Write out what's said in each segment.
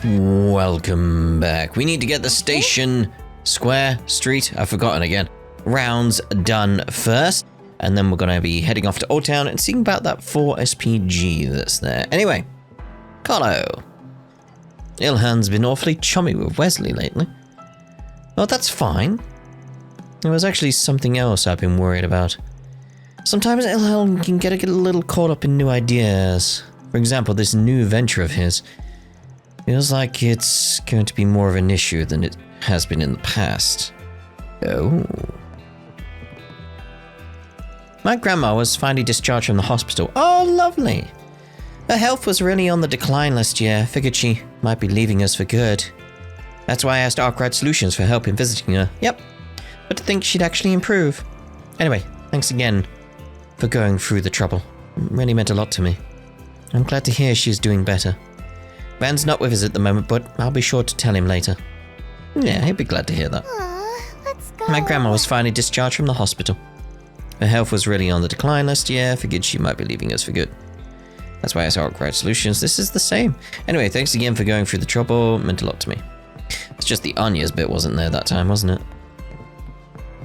Welcome back. We need to get the station, square, street, I've forgotten again, rounds done first. And then we're going to be heading off to Old Town and seeing about that 4 SPG that's there. Anyway, Carlo. Ilhan's been awfully chummy with Wesley lately. Oh, that's fine. There was actually something else I've been worried about. Sometimes Ilhan can get a little caught up in new ideas. For example, this new venture of his. Feels like it's going to be more of an issue than it has been in the past. Oh. My grandma was finally discharged from the hospital. Oh, lovely. Her health was really on the decline last year. Figured she might be leaving us for good. That's why I asked Arkwright Solutions for help in visiting her. Yep. But to think she'd actually improve. Anyway, thanks again for going through the trouble. It really meant a lot to me. I'm glad to hear she's doing better. Van's not with us at the moment, but I'll be sure to tell him later. Yeah, he'd be glad to hear that. Let's go. My grandma was finally discharged from the hospital. Her health was really on the decline last year. Figured she might be leaving us for good. That's why I saw Arkwright Solutions. This is the same. Anyway, thanks again for going through the trouble. It meant a lot to me. It's just the Anya's bit wasn't there that time, wasn't it?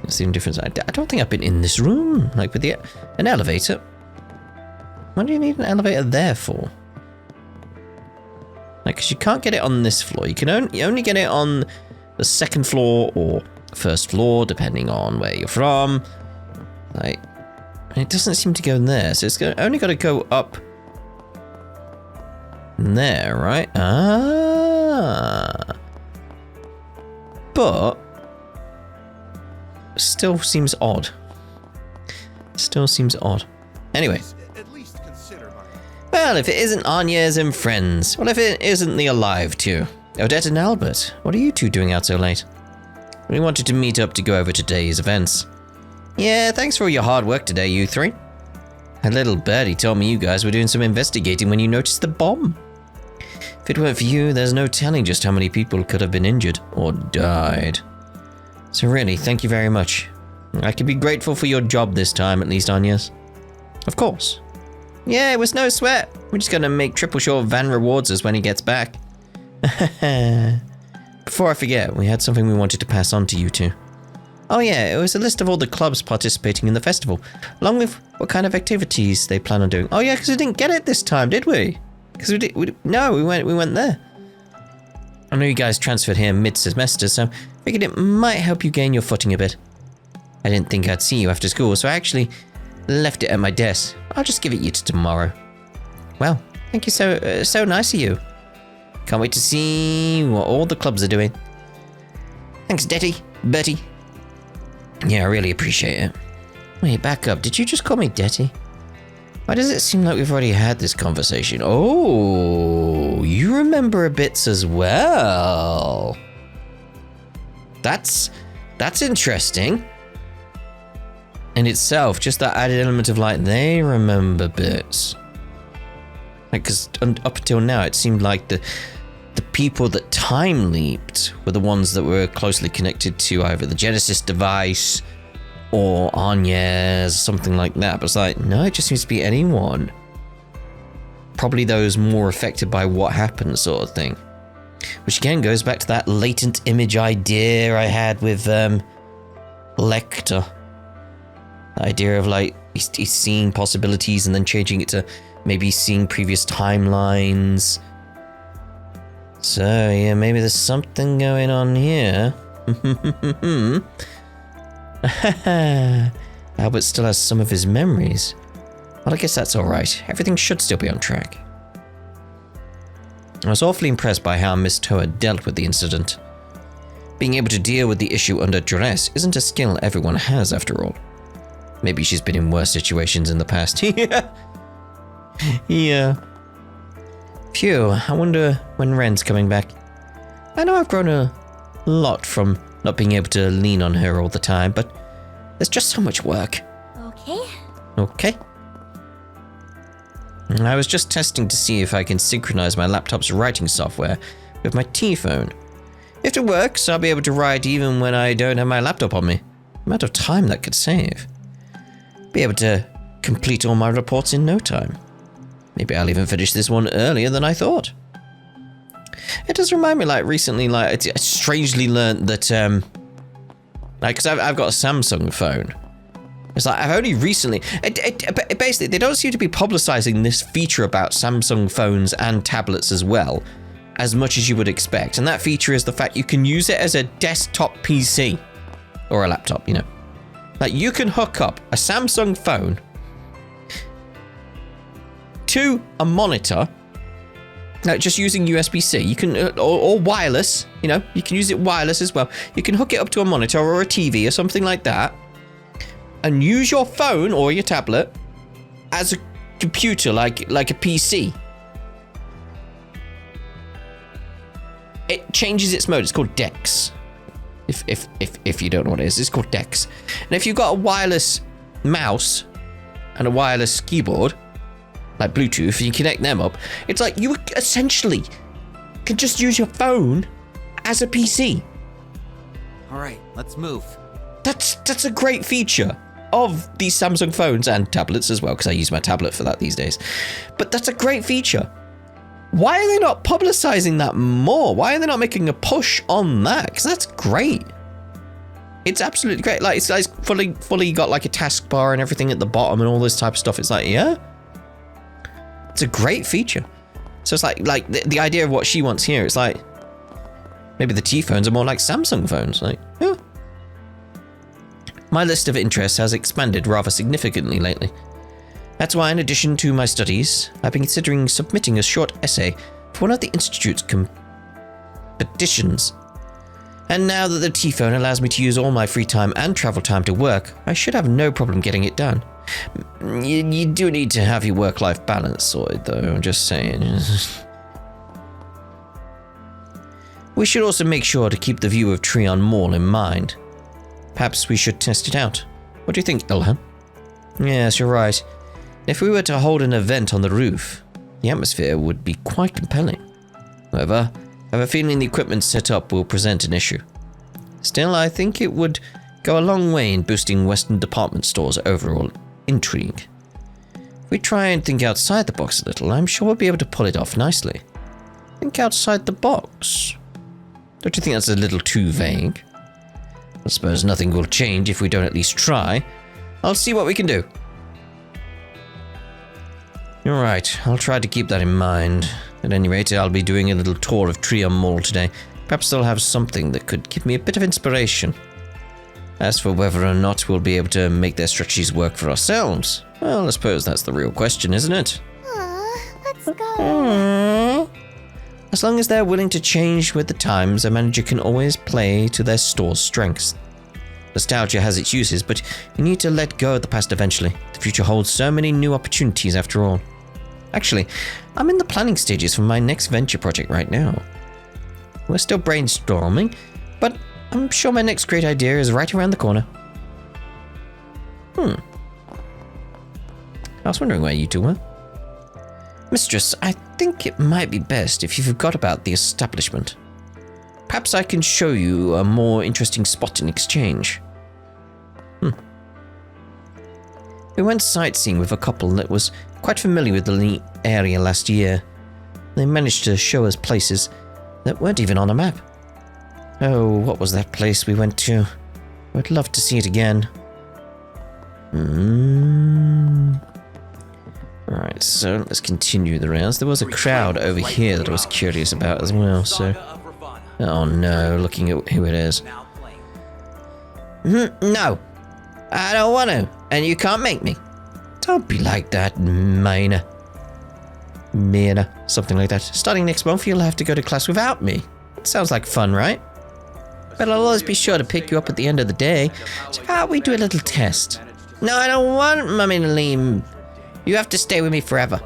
It seemed different. I don't think I've been in this room. Like with an elevator. What do you need an elevator there for? Like, because you can't get it on this floor. You only get it on the second floor or first floor, depending on where you're from. Like, it doesn't seem to go in there, so it's only got to go up there, right? Ah. But still seems odd. Still seems odd. Anyway. Well, if it isn't Anya's and friends, well, if it isn't the Alive too. Odette and Albert, what are you two doing out so late? We wanted to meet up to go over today's events. Yeah, thanks for all your hard work today, you three. A little birdie told me you guys were doing some investigating when you noticed the bomb. If it weren't for you, there's no telling just how many people could have been injured or died. So really, thank you very much. I can be grateful for your job this time, at least, Anya's. Of course. Yeah, it was no sweat. We're just gonna make triple sure Van rewards us when he gets back. Before I forget, we had something we wanted to pass on to you two. Oh yeah, it was a list of all the clubs participating in the festival, along with what kind of activities they plan on doing. Oh yeah, because we didn't get it this time, did we? Because we went there. I know you guys transferred here mid-semester, so I figured it might help you gain your footing a bit. I didn't think I'd see you after school, so I actually left it at my desk. I'll just give it you to tomorrow. Well, thank you so nice of you. Can't wait to see what all the clubs are doing. Thanks, Bertie. Yeah, I really appreciate it. Wait, back up. Did you just call me Detty? Why does it seem like we've already had this conversation? Oh, you remember bits as well. That's interesting. In itself, just that added element of like, they remember bits. Like, because up until now, it seemed like the people that time leaped were the ones that were closely connected to either the Genesis device or Anya's, something like that. But it's like, no, it just seems to be anyone. Probably those more affected by what happened, sort of thing. Which again goes back to that latent image idea I had with Lecter. The idea of like, he's seeing possibilities and then changing it to maybe seeing previous timelines. So, yeah, maybe there's something going on here. Albert still has some of his memories. Well, I guess that's alright. Everything should still be on track. I was awfully impressed by how Miss Toa dealt with the incident. Being able to deal with the issue under duress isn't a skill everyone has, after all. Maybe she's been in worse situations in the past. Yeah. Phew, I wonder when Ren's coming back. I know I've grown a lot from not being able to lean on her all the time, but there's just so much work. Okay. I was just testing to see if I can synchronize my laptop's writing software with my T-phone. If it works, I'll be able to write even when I don't have my laptop on me. The amount of time that could save. Be able to complete all my reports in no time. Maybe I'll even finish this one earlier than I thought. It does remind me, like, recently, like, I strangely learned that, like, because I've got a Samsung phone. It's like, I've only recently, basically, they don't seem to be publicizing this feature about Samsung phones and tablets as well, as much as you would expect. And that feature is the fact you can use it as a desktop PC, or a laptop, you know. Like, you can hook up a Samsung phone to a monitor, like just using USB-C. You can, or wireless, you know, you can use it wireless as well. You can hook it up to a monitor or a TV or something like that, and use your phone or your tablet as a computer, like a PC. It changes its mode. It's called DeX. If you don't know what it is, it's called DeX. And if you've got a wireless mouse and a wireless keyboard, like Bluetooth, you connect them up, it's like you essentially can just use your phone as a PC. All right, let's move. That's a great feature of these Samsung phones and tablets as well, because I use my tablet for that these days. But that's a great feature. Why are they not publicizing that more? Why are they not making a push on that? Because that's great. It's absolutely great. Like, it's fully got like a taskbar and everything at the bottom and all this type of stuff. It's like, yeah, it's a great feature. So it's like the idea of what she wants here. It's like maybe the T phones are more like Samsung phones. Like, yeah. My list of interests has expanded rather significantly lately. That's why, in addition to my studies, I've been considering submitting a short essay for one of the Institute's competitions. And now that the T-phone allows me to use all my free time and travel time to work, I should have no problem getting it done. You do need to have your work-life balance sorted, though, I'm just saying. We should also make sure to keep the view of Trion Mall in mind. Perhaps we should test it out. What do you think, Ilhan? Yes, you're right. If we were to hold an event on the roof, the atmosphere would be quite compelling. However, I have a feeling the equipment set up will present an issue. Still, I think it would go a long way in boosting Western department stores' overall intrigue. If we try and think outside the box a little, I'm sure we'll be able to pull it off nicely. Think outside the box? Don't you think that's a little too vague? I suppose nothing will change if we don't at least try. I'll see what we can do. You're right, I'll try to keep that in mind. At any rate, I'll be doing a little tour of Trion Mall today. Perhaps they'll have something that could give me a bit of inspiration. As for whether or not we'll be able to make their strategies work for ourselves, well, I suppose that's the real question, isn't it? Let's go. As long as they're willing to change with the times, a manager can always play to their store's strengths. Nostalgia has its uses, but you need to let go of the past eventually. The future holds so many new opportunities after all. Actually, I'm in the planning stages for my next venture project right now. We're still brainstorming, but I'm sure my next great idea is right around the corner. I was wondering where you two were. Mistress, I think it might be best if you forgot about the establishment. Perhaps I can show you a more interesting spot in exchange. We went sightseeing with a couple that was quite familiar with the area last year. They managed to show us places that weren't even on a map. Oh, what was that place we went to? I'd love to see it again. Alright, so let's continue the rounds. There was a crowd over here that I was curious about as well, so... Oh no, looking at who it is. No, I don't want to, and you can't make me. Don't be like that, Mina, something like that. Starting next month, you'll have to go to class without me. It sounds like fun, right? But I'll always be sure to pick you up at the end of the day. So how about we do a little test? No, I don't want Mummy to leave. You have to stay with me forever.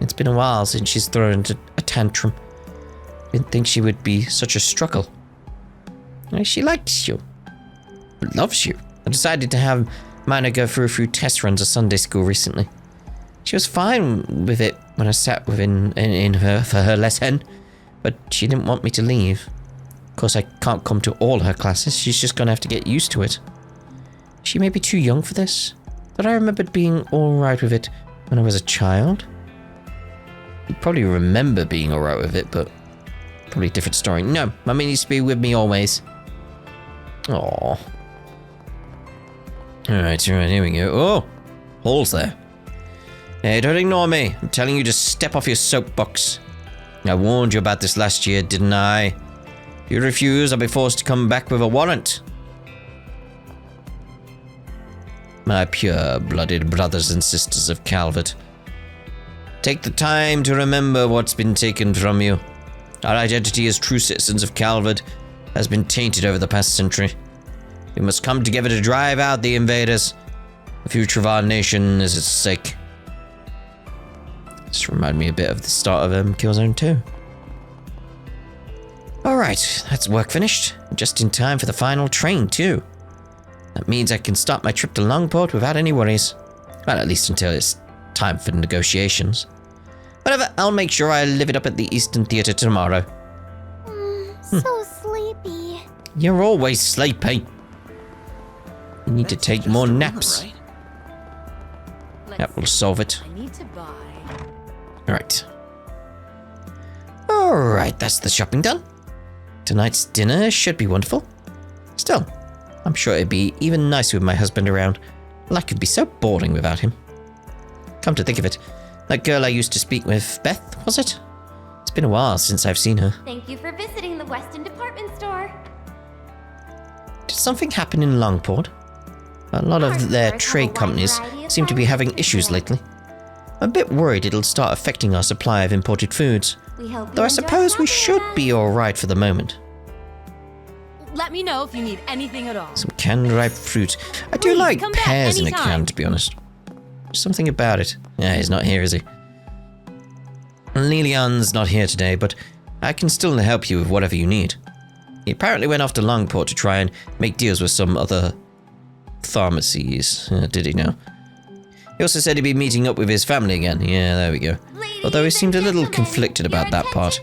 It's been a while since she's thrown a tantrum. Didn't think she would be such a struggle. She likes you. Loves you. I decided to have Mina go through a few test runs of Sunday school recently. She was fine with it when I sat in her for her lesson, but she didn't want me to leave. Of course, I can't come to all her classes. She's just gonna have to get used to it. She may be too young for this, but I remembered being alright with it when I was a child. You probably remember being alright with it, but Probably a different story. No, Mummy needs to be with me always. Aww. Alright, here we go. Oh! Holes there. Hey, don't ignore me. I'm telling you to step off your soapbox. I warned you about this last year, didn't I? If you refuse, I'll be forced to come back with a warrant. My pure-blooded brothers and sisters of Calvert. Take the time to remember what's been taken from you. Our identity as true citizens of Calvert has been tainted over the past century. We must come together to drive out the invaders. The future of our nation is at stake. This reminds me a bit of the start of Killzone 2. Alright, that's work finished. Just in time for the final train, too. That means I can start my trip to Longport without any worries. Well, at least until it's time for negotiations. Whatever, I'll make sure I live it up at the Eastern Theatre tomorrow. So sleepy. You're always sleepy. You need to take more naps. That will solve it. I need to buy. Alright. Alright, that's the shopping done. Tonight's dinner should be wonderful. Still, I'm sure it'd be even nicer with my husband around. Life could be so boring without him. Come to think of it, that girl I used to speak with, Beth, was it? It's been a while since I've seen her. Thank you for visiting the Weston department store. Did something happen in Longport? A lot of their trade companies seem to be having issues lately. I'm a bit worried it'll start affecting our supply of imported foods. Though I suppose we should be alright for the moment. Let me know if you need anything at all. Some canned ripe fruit. I do Please, like come back pears in a anytime. can, to be honest. There's something about it. Yeah, he's not here, is he? Lilian's not here today, but I can still help you with whatever you need. He apparently went off to Longport to try and make deals with some other pharmacies. Did he now? He also said he'd be meeting up with his family again. Yeah, there we go. Although he seemed a little conflicted about that part.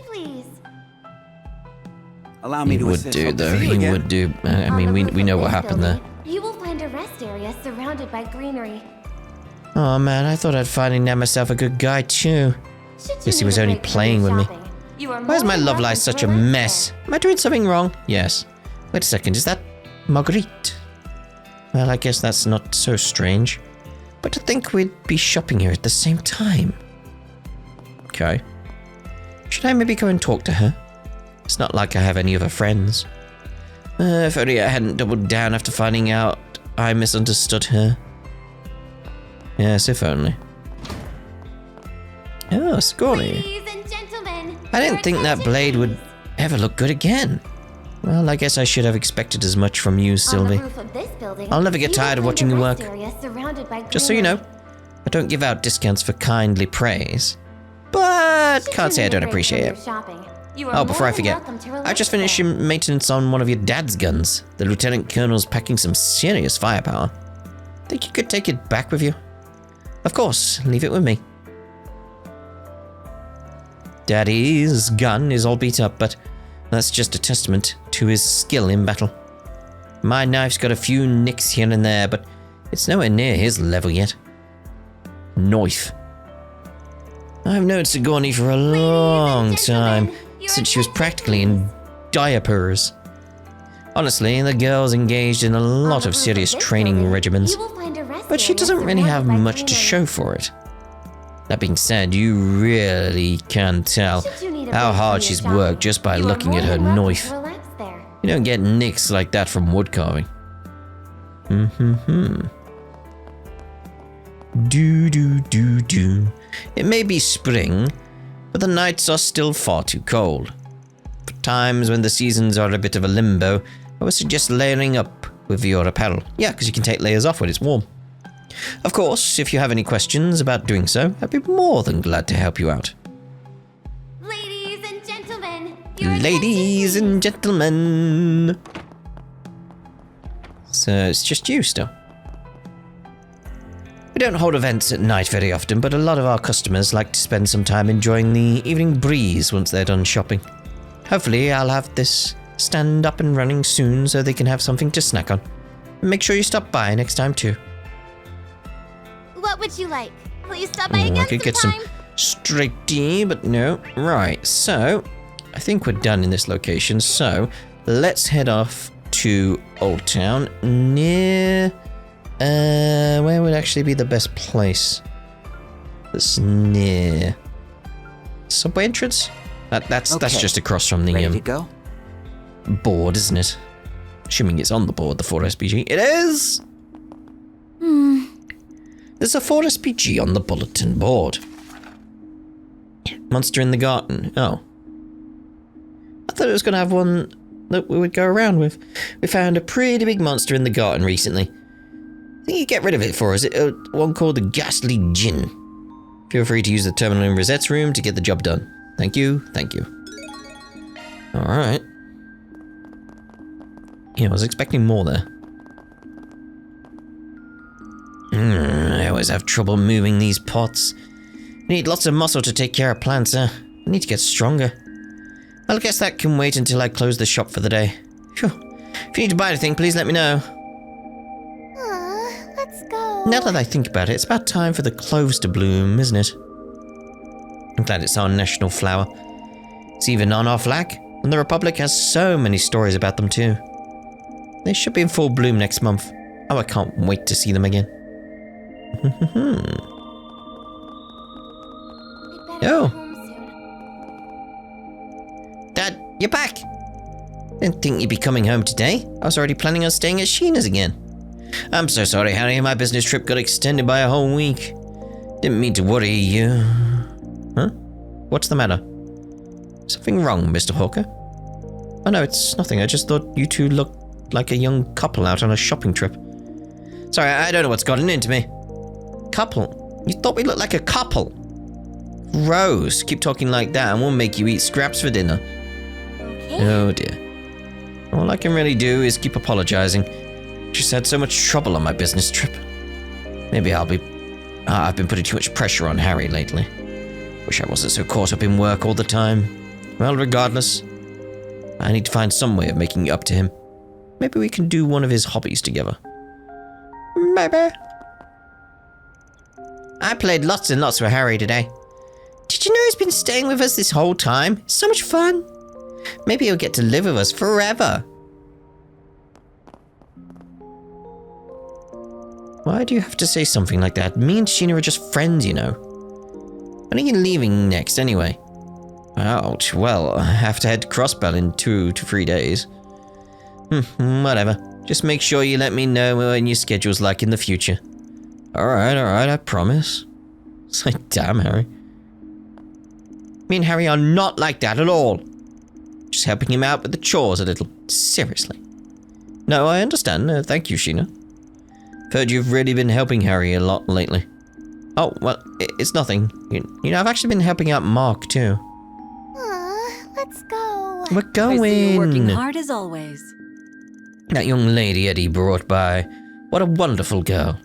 Allow me He to would assist. do, Hope to though. see you He again. would do. I mean, we know what happened there. You will find a rest area surrounded by greenery. Oh man, I thought I'd finally nabbed myself a good guy too. Guess he was only playing with me. Why is my love life such a mess? Am I doing something wrong? Yes. Wait a second, is that Marguerite? Well, I guess that's not so strange. But to think we'd be shopping here at the same time. Okay. Should I maybe go and talk to her? It's not like I have any other friends. If only I hadn't doubled down after finding out I misunderstood her. Yes, if only. Oh, Scorny. Ladies and gentlemen, I didn't think that blade would ever look good again. Well, I guess I should have expected as much from you, Sylvie. I'll never get tired of watching you work. Just so you know, I don't give out discounts for kindly praise. But can't say I don't appreciate it. Oh, before I forget, I just finished maintenance on one of your dad's guns. The Lieutenant Colonel's packing some serious firepower. Think you could take it back with you? Of course, leave it with me. Daddy's gun is all beat up, but that's just a testament to his skill in battle. My knife's got a few nicks here and there, but it's nowhere near his level yet. Knife. I've known Sigourney for a long time, since she was practically in diapers. Honestly, the girl's engaged in a lot of serious training regimens, but she doesn't really have much to show for it. That being said, you really can tell how hard she's worked just by looking at her knife. You don't get nicks like that from wood carving. Do. It may be spring, but the nights are still far too cold. For times when the seasons are a bit of a limbo, I would suggest layering up with your apparel. Yeah, because you can take layers off when it's warm. Of course, if you have any questions about doing so, I'd be more than glad to help you out. Ladies and gentlemen, Ladies and gentlemen. So it's just you still. We don't hold events at night very often, but a lot of our customers like to spend some time enjoying the evening breeze once they're done shopping. Hopefully I'll have this stand up and running soon so they can have something to snack on. Make sure you stop by next time too. What would you like? Will you stop by again I could get some sometime? straight tea, but no. Right, so I think we're done in this location, so let's head off to Old Town near... where would actually be the best place? That's near... Subway entrance? That's just across from the Ready to go? board, isn't it? Assuming it's on the board, the 4SPG. It is! There's a 4SPG on the bulletin board. Monster in the garden. Oh. I thought it was going to have one that we would go around with. We found a pretty big monster in the garden recently. I think you get rid of it for us. One called the Ghastly Djinn. Feel free to use the terminal in Rosette's room to get the job done. Thank you, thank you. Alright. Yeah, I was expecting more there. I always have trouble moving these pots. I need lots of muscle to take care of plants, I need to get stronger. Well, I guess that can wait until I close the shop for the day. Phew. If you need to buy anything, please let me know. Let's go. Now that I think about it, it's about time for the cloves to bloom, isn't it? I'm glad it's our national flower. It's even on our flag, and the Republic has so many stories about them too. They should be in full bloom next month. Oh, I can't wait to see them again. Oh. Dad, you're back! Didn't think you'd be coming home today. I was already planning on staying at Sheena's again. I'm so sorry, Harry. My business trip got extended by a whole week. Didn't mean to worry you. Huh? What's the matter? Something wrong, Mr. Hawker? Oh no, it's nothing. I just thought you two looked like a young couple out on a shopping trip. Sorry, I don't know what's gotten into me. Couple? You thought we looked like a couple? Gross. Keep talking like that and we'll make you eat scraps for dinner. Okay. Oh dear. All I can really do is keep apologizing. Just had so much trouble on my business trip. Maybe I've been putting too much pressure on Harry lately. Wish I wasn't so caught up in work all the time. Well, regardless, I need to find some way of making it up to him. Maybe we can do one of his hobbies together. Maybe. I played lots and lots with Harry today. Did you know he's been staying with us this whole time? It's so much fun. Maybe he'll get to live with us forever. Why do you have to say something like that? Me and Sheena are just friends, you know. When are you leaving next, anyway? Ouch, well, I have to head to Crossbell in 2 to 3 days. Whatever. Just make sure you let me know when your schedule's like in the future. Alright, I promise. It's like, damn, Harry. Me and Harry are not like that at all. Just helping him out with the chores a little. Seriously. No, I understand. Thank you, Sheena. I've heard you've really been helping Harry a lot lately. Oh, well, it's nothing. You know, I've actually been helping out Mark, too. Let's go. We're going. I see you working hard as always. That young lady Eddie brought by. What a wonderful girl.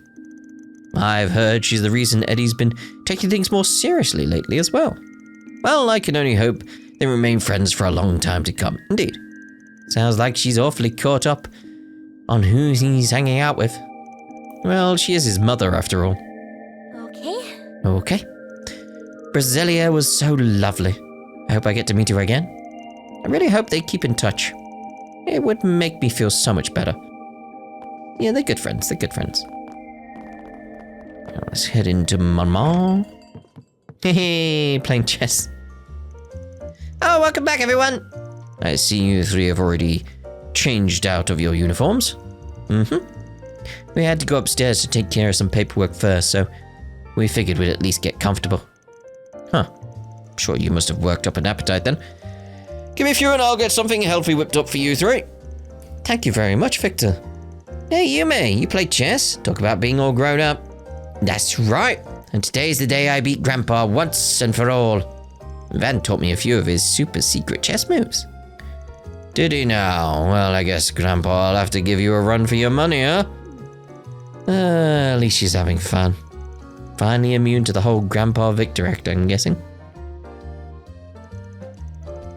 I've heard she's the reason Eddie's been taking things more seriously lately as well. Well, I can only hope they remain friends for a long time to come. Indeed. Sounds like she's awfully caught up on who he's hanging out with. Well, she is his mother after all. Okay. Brasilia was so lovely. I hope I get to meet her again. I really hope they keep in touch. It would make me feel so much better. Yeah, they're good friends. Now let's head into Mama. Hey, playing chess. Oh, welcome back, everyone. I see you three have already changed out of your uniforms. We had to go upstairs to take care of some paperwork first, so we figured we'd at least get comfortable. Huh. Sure you must have worked up an appetite then. Give me a few and I'll get something healthy whipped up for you three. Thank you very much, Victor. Hey, Yume, you play chess? Talk about being all grown up. That's right. And today's the day I beat Grandpa once and for all. Van taught me a few of his super secret chess moves. Did he now? Well, I guess Grandpa will have to give you a run for your money, huh? At least she's having fun. Finally immune to the whole Grandpa Victor act, I'm guessing.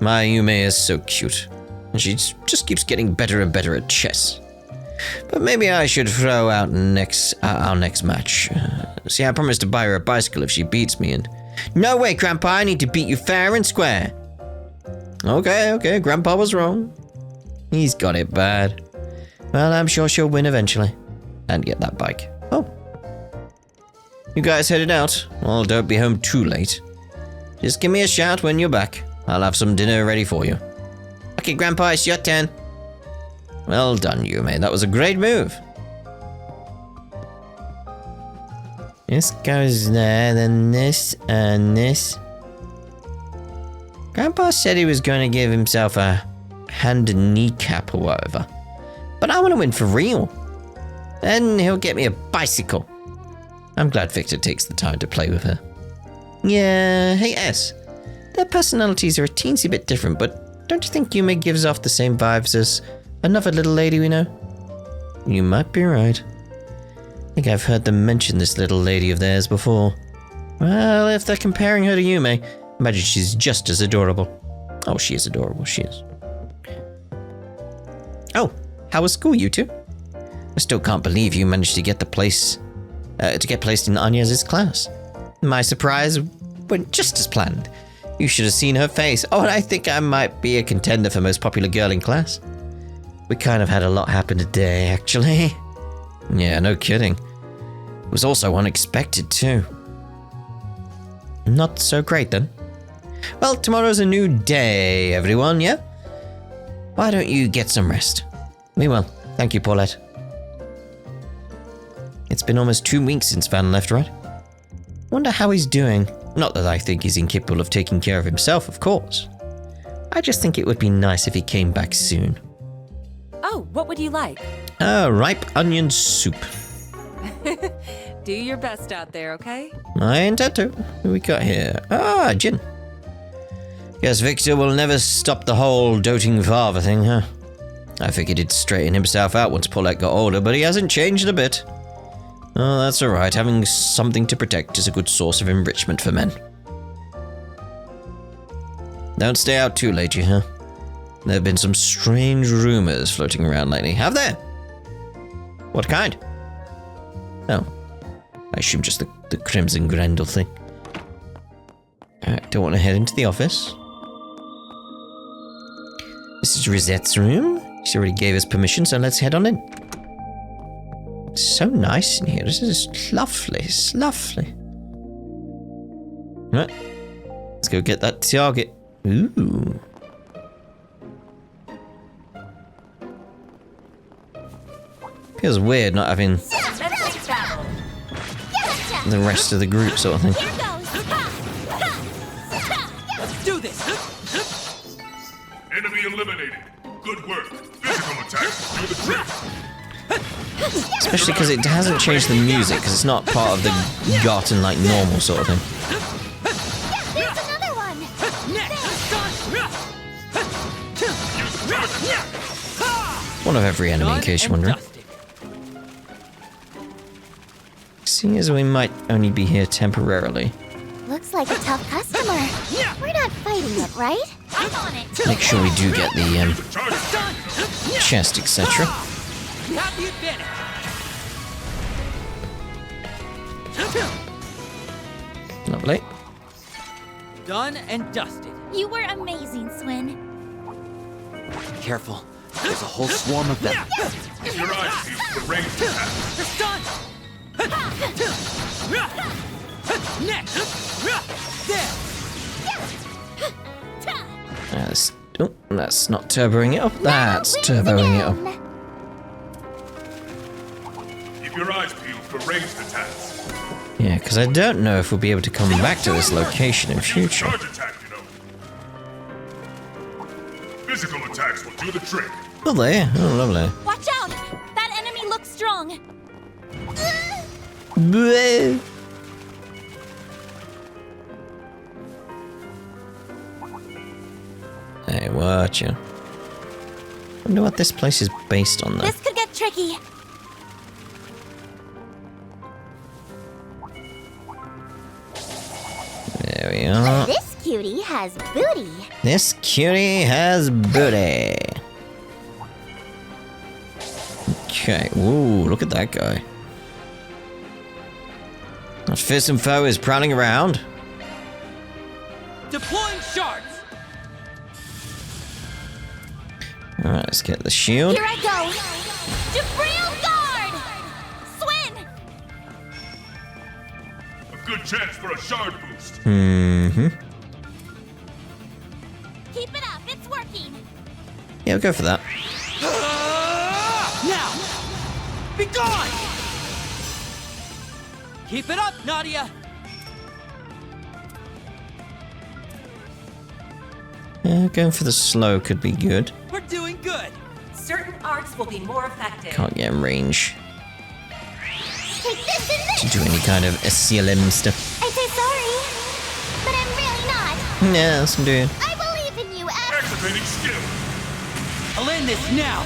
My Yume is so cute. And she just keeps getting better and better at chess. But maybe I should throw out our next match. See, I promised to buy her a bicycle if she beats me and... No way, Grandpa, I need to beat you fair and square. Okay, Grandpa was wrong. He's got it bad. Well, I'm sure she'll win eventually. And get that bike. Oh. You guys headed out? Well, don't be home too late. Just give me a shout when you're back. I'll have some dinner ready for you. Okay, Grandpa, it's your turn. Well done, Yume. That was a great move. This goes there, then this, and this. Grandpa said he was going to give himself a hand and kneecap or whatever. But I want to win for real. Then he'll get me a bicycle. I'm glad Victor takes the time to play with her. Yeah, hey S. Their personalities are a teensy bit different, but don't you think Yume gives off the same vibes as another little lady we know? You might be right. I think I've heard them mention this little lady of theirs before. Well, if they're comparing her to Yume, imagine she's just as adorable. Oh, she is adorable, she is. Oh, how was school, you two? I still can't believe you managed to get placed in Anya's class. My surprise went just as planned. You should have seen her face. Oh, and I think I might be a contender for most popular girl in class. We kind of had a lot happen today, actually. Yeah, no kidding. It was also unexpected, too. Not so great, then. Well, tomorrow's a new day, everyone, yeah? Why don't you get some rest? We will. Thank you, Paulette. It's been almost 2 weeks since Van left, right? Wonder how he's doing. Not that I think he's incapable of taking care of himself, of course. I just think it would be nice if he came back soon. Oh, what would you like? Ripe onion soup. Do your best out there, okay? I intend to. Who we got here? Jin. Guess Victor will never stop the whole doting father thing, huh? I figured he'd straighten himself out once Paulette got older, but he hasn't changed a bit. Oh, that's alright. Having something to protect is a good source of enrichment for men. Don't stay out too late, you, huh? There have been some strange rumors floating around lately. Have there? What kind? Oh. I assume just the Crimson Grendel thing. Alright, don't want to head into the office. This is Rosette's room. She already gave us permission, so let's head on in. It's so nice in here. This is lovely. It's lovely. Right. Let's go get that target. Ooh. Feels weird not having the rest of the group sort of thing. Let's do this! Enemy eliminated. Good work. Physical attacks do the trick. Especially because it hasn't changed the music, because it's not part of the gotten like normal sort of thing. There's another one. One of every enemy, in case you're wondering. Seeing as we might only be here temporarily. Looks like a tough customer. We're not fighting it, right? I'm on it. Make sure we do get the chest, etc. You have the advantage. Lovely. Done and dusted. You were amazing, Swin. Careful. There's a whole swarm of them. Keep your eyes peeled for ranged attacks. They're stunned. Next. There. That's not turboing it up. That's turboing it up. Keep your eyes peeled for ranged attacks. Yeah, because I don't know if we'll be able to come back to this location in future. Charge attack, you know. Physical attacks will do the trick. Oh, there. Oh, lovely. Watch out! That enemy looks strong. Bleh. Hey, watch ya. Wonder what this place is based on, though. This could get tricky. There we are. This cutie has booty. This cutie has booty. Okay. Ooh, look at that guy. That fearsome foe is prowling around. Deploying shards. Alright, let's get the shield. Here I go! Jabril Guard! Swin! A good chance for a shard boost. Mm-hmm. Keep it up, it's working! Yeah, we'll go for that. Now! Be gone! Keep it up, Nadia! Yeah, going for the slow could be good. We're doing good! Certain arts will be more effective. Can't get in range Take this and to this! do any kind of SCLM stuff. I say sorry, but I'm really not. Yeah, that's some dude. I believe in you, F. Activating skill. I'll end this now!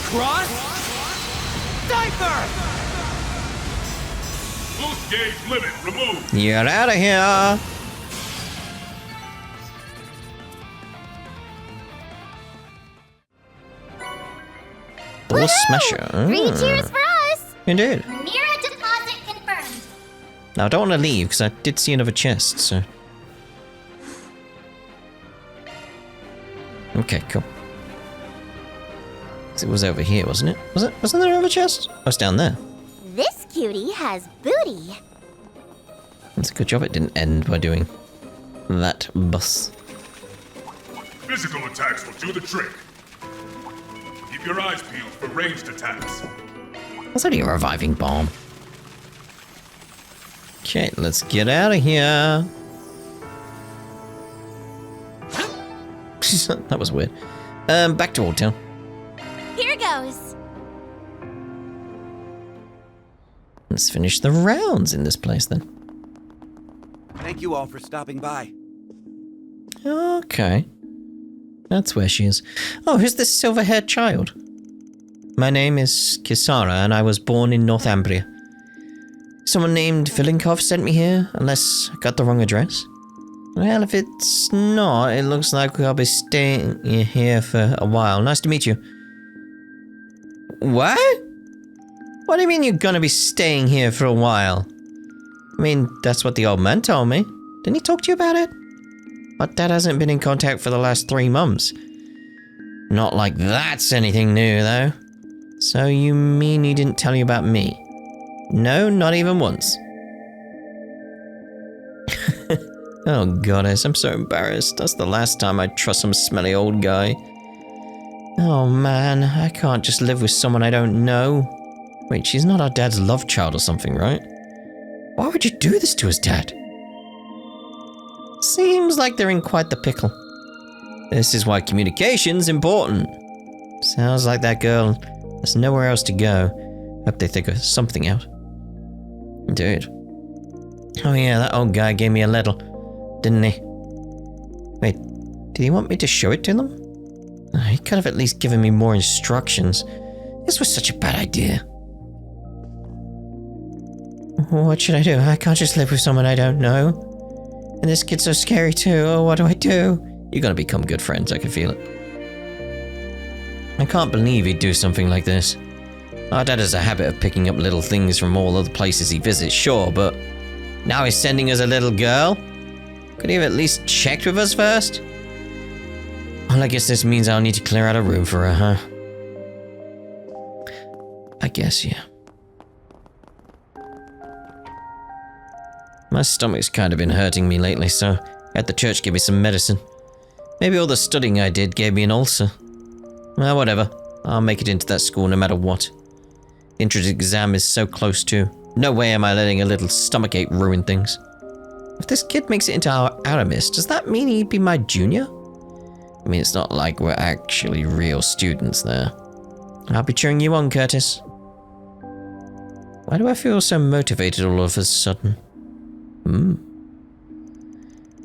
Cross! Diaper! Boost gauge limit removed. You're out of here. Ball smasher. 3 cheers for us! Indeed. Mira deposit confirmed. Now, I don't want to leave because I did see another chest, so. Okay, cool. 'Cause it was over here, wasn't it? Wasn't there another chest? Oh, it's down there. This cutie has booty. That's a good job it didn't end by doing that bus. Physical attacks will do the trick. Keep your eyes peeled for ranged attacks. That's only a reviving bomb. Okay, let's get out of here. That was weird. Back to Old Town. Here goes. Let's finish the rounds in this place then. Thank you all for stopping by. Okay. That's where she is. Oh, who's this silver-haired child? My name is Kisara, and I was born in Northumbria. Someone named Vilinkov sent me here, unless I got the wrong address. Well, if it's not, it looks like I'll be staying here for a while. Nice to meet you. What? What do you mean you're gonna be staying here for a while? I mean, that's what the old man told me. Didn't he talk to you about it? But Dad hasn't been in contact for the last 3 months. Not like that's anything new, though. So you mean he didn't tell you about me? No, not even once. Oh, goddess, I'm so embarrassed. That's the last time I'd trust some smelly old guy. Oh, man, I can't just live with someone I don't know. Wait, she's not our dad's love child or something, right? Why would you do this to his dad? Seems like they're in quite the pickle. This is why communication's important. Sounds like that girl has nowhere else to go. Hope they think of something out. Dude. Oh yeah, that old guy gave me a letter, didn't he? Wait, did he want me to show it to them? He could have at least given me more instructions. This was such a bad idea. What should I do? I can't just live with someone I don't know. And this kid's so scary too. Oh, what do I do? You're gonna become good friends, I can feel it. I can't believe he'd do something like this. Our dad has a habit of picking up little things from all other places he visits, sure, but now he's sending us a little girl? Could he have at least checked with us first? Well, I guess this means I'll need to clear out a room for her, huh? I guess, yeah. My stomach's kind of been hurting me lately, so I had the church give me some medicine. Maybe all the studying I did gave me an ulcer. Well, whatever. I'll make it into that school no matter what. The entrance exam is so close too. No way am I letting a little stomachache ruin things. If this kid makes it into our Aramis, does that mean he'd be my junior? I mean, it's not like we're actually real students there. I'll be cheering you on, Curtis. Why do I feel so motivated all of a sudden?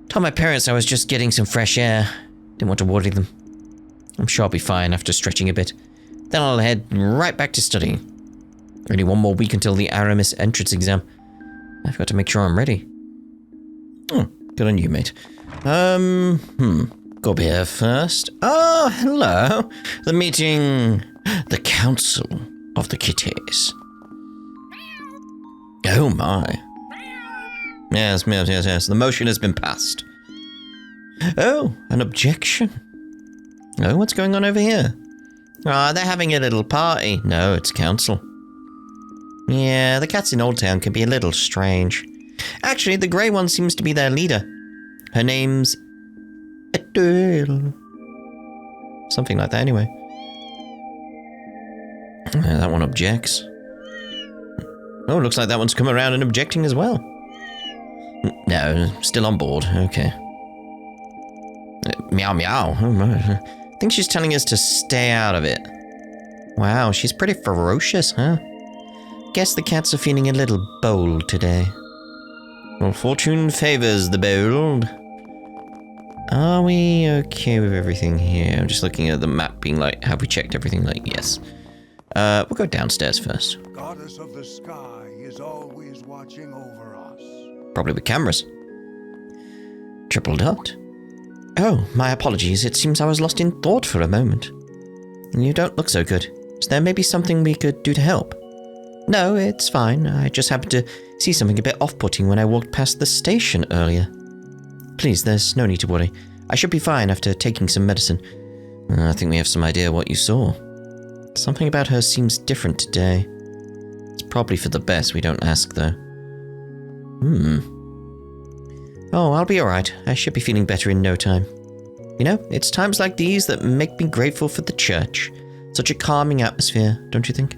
Told my parents I was just getting some fresh air. Didn't want to worry them. I'm sure I'll be fine after stretching a bit. Then I'll head right back to studying. Only 1 more week until the Aramis entrance exam. I've got to make sure I'm ready. Oh, good on you, mate. Go here first. Oh, hello. The meeting... The Council of the Kitties. Oh my. Yes. The motion has been passed. Oh, an objection. Oh, what's going on over here? Ah, they're having a little party. No, it's council. Yeah, the cats in Old Town can be a little strange. Actually, the grey one seems to be their leader. Her name's Adele. Something like that, anyway. That one objects. Oh, looks like that one's come around and objecting as well. No, still on board. Okay. Meow meow. I think she's telling us to stay out of it. Wow, she's pretty ferocious, huh? Guess the cats are feeling a little bold today. Well, fortune favors the bold. Are we okay with everything here? I'm just looking at the map being like, have we checked everything? Like, yes. We'll go downstairs first. Goddess of the sky is always watching over us. Probably with cameras. Triple dot. Oh, my apologies. It seems I was lost in thought for a moment. You don't look so good. Is there maybe something we could do to help? No, it's fine. I just happened to see something a bit off-putting when I walked past the station earlier. Please, there's no need to worry. I should be fine after taking some medicine. I think we have some idea what you saw. Something about her seems different today. It's probably for the best we don't ask, though. Oh, I'll be alright. I should be feeling better in no time. You know, it's times like these that make me grateful for the church. Such a calming atmosphere, don't you think?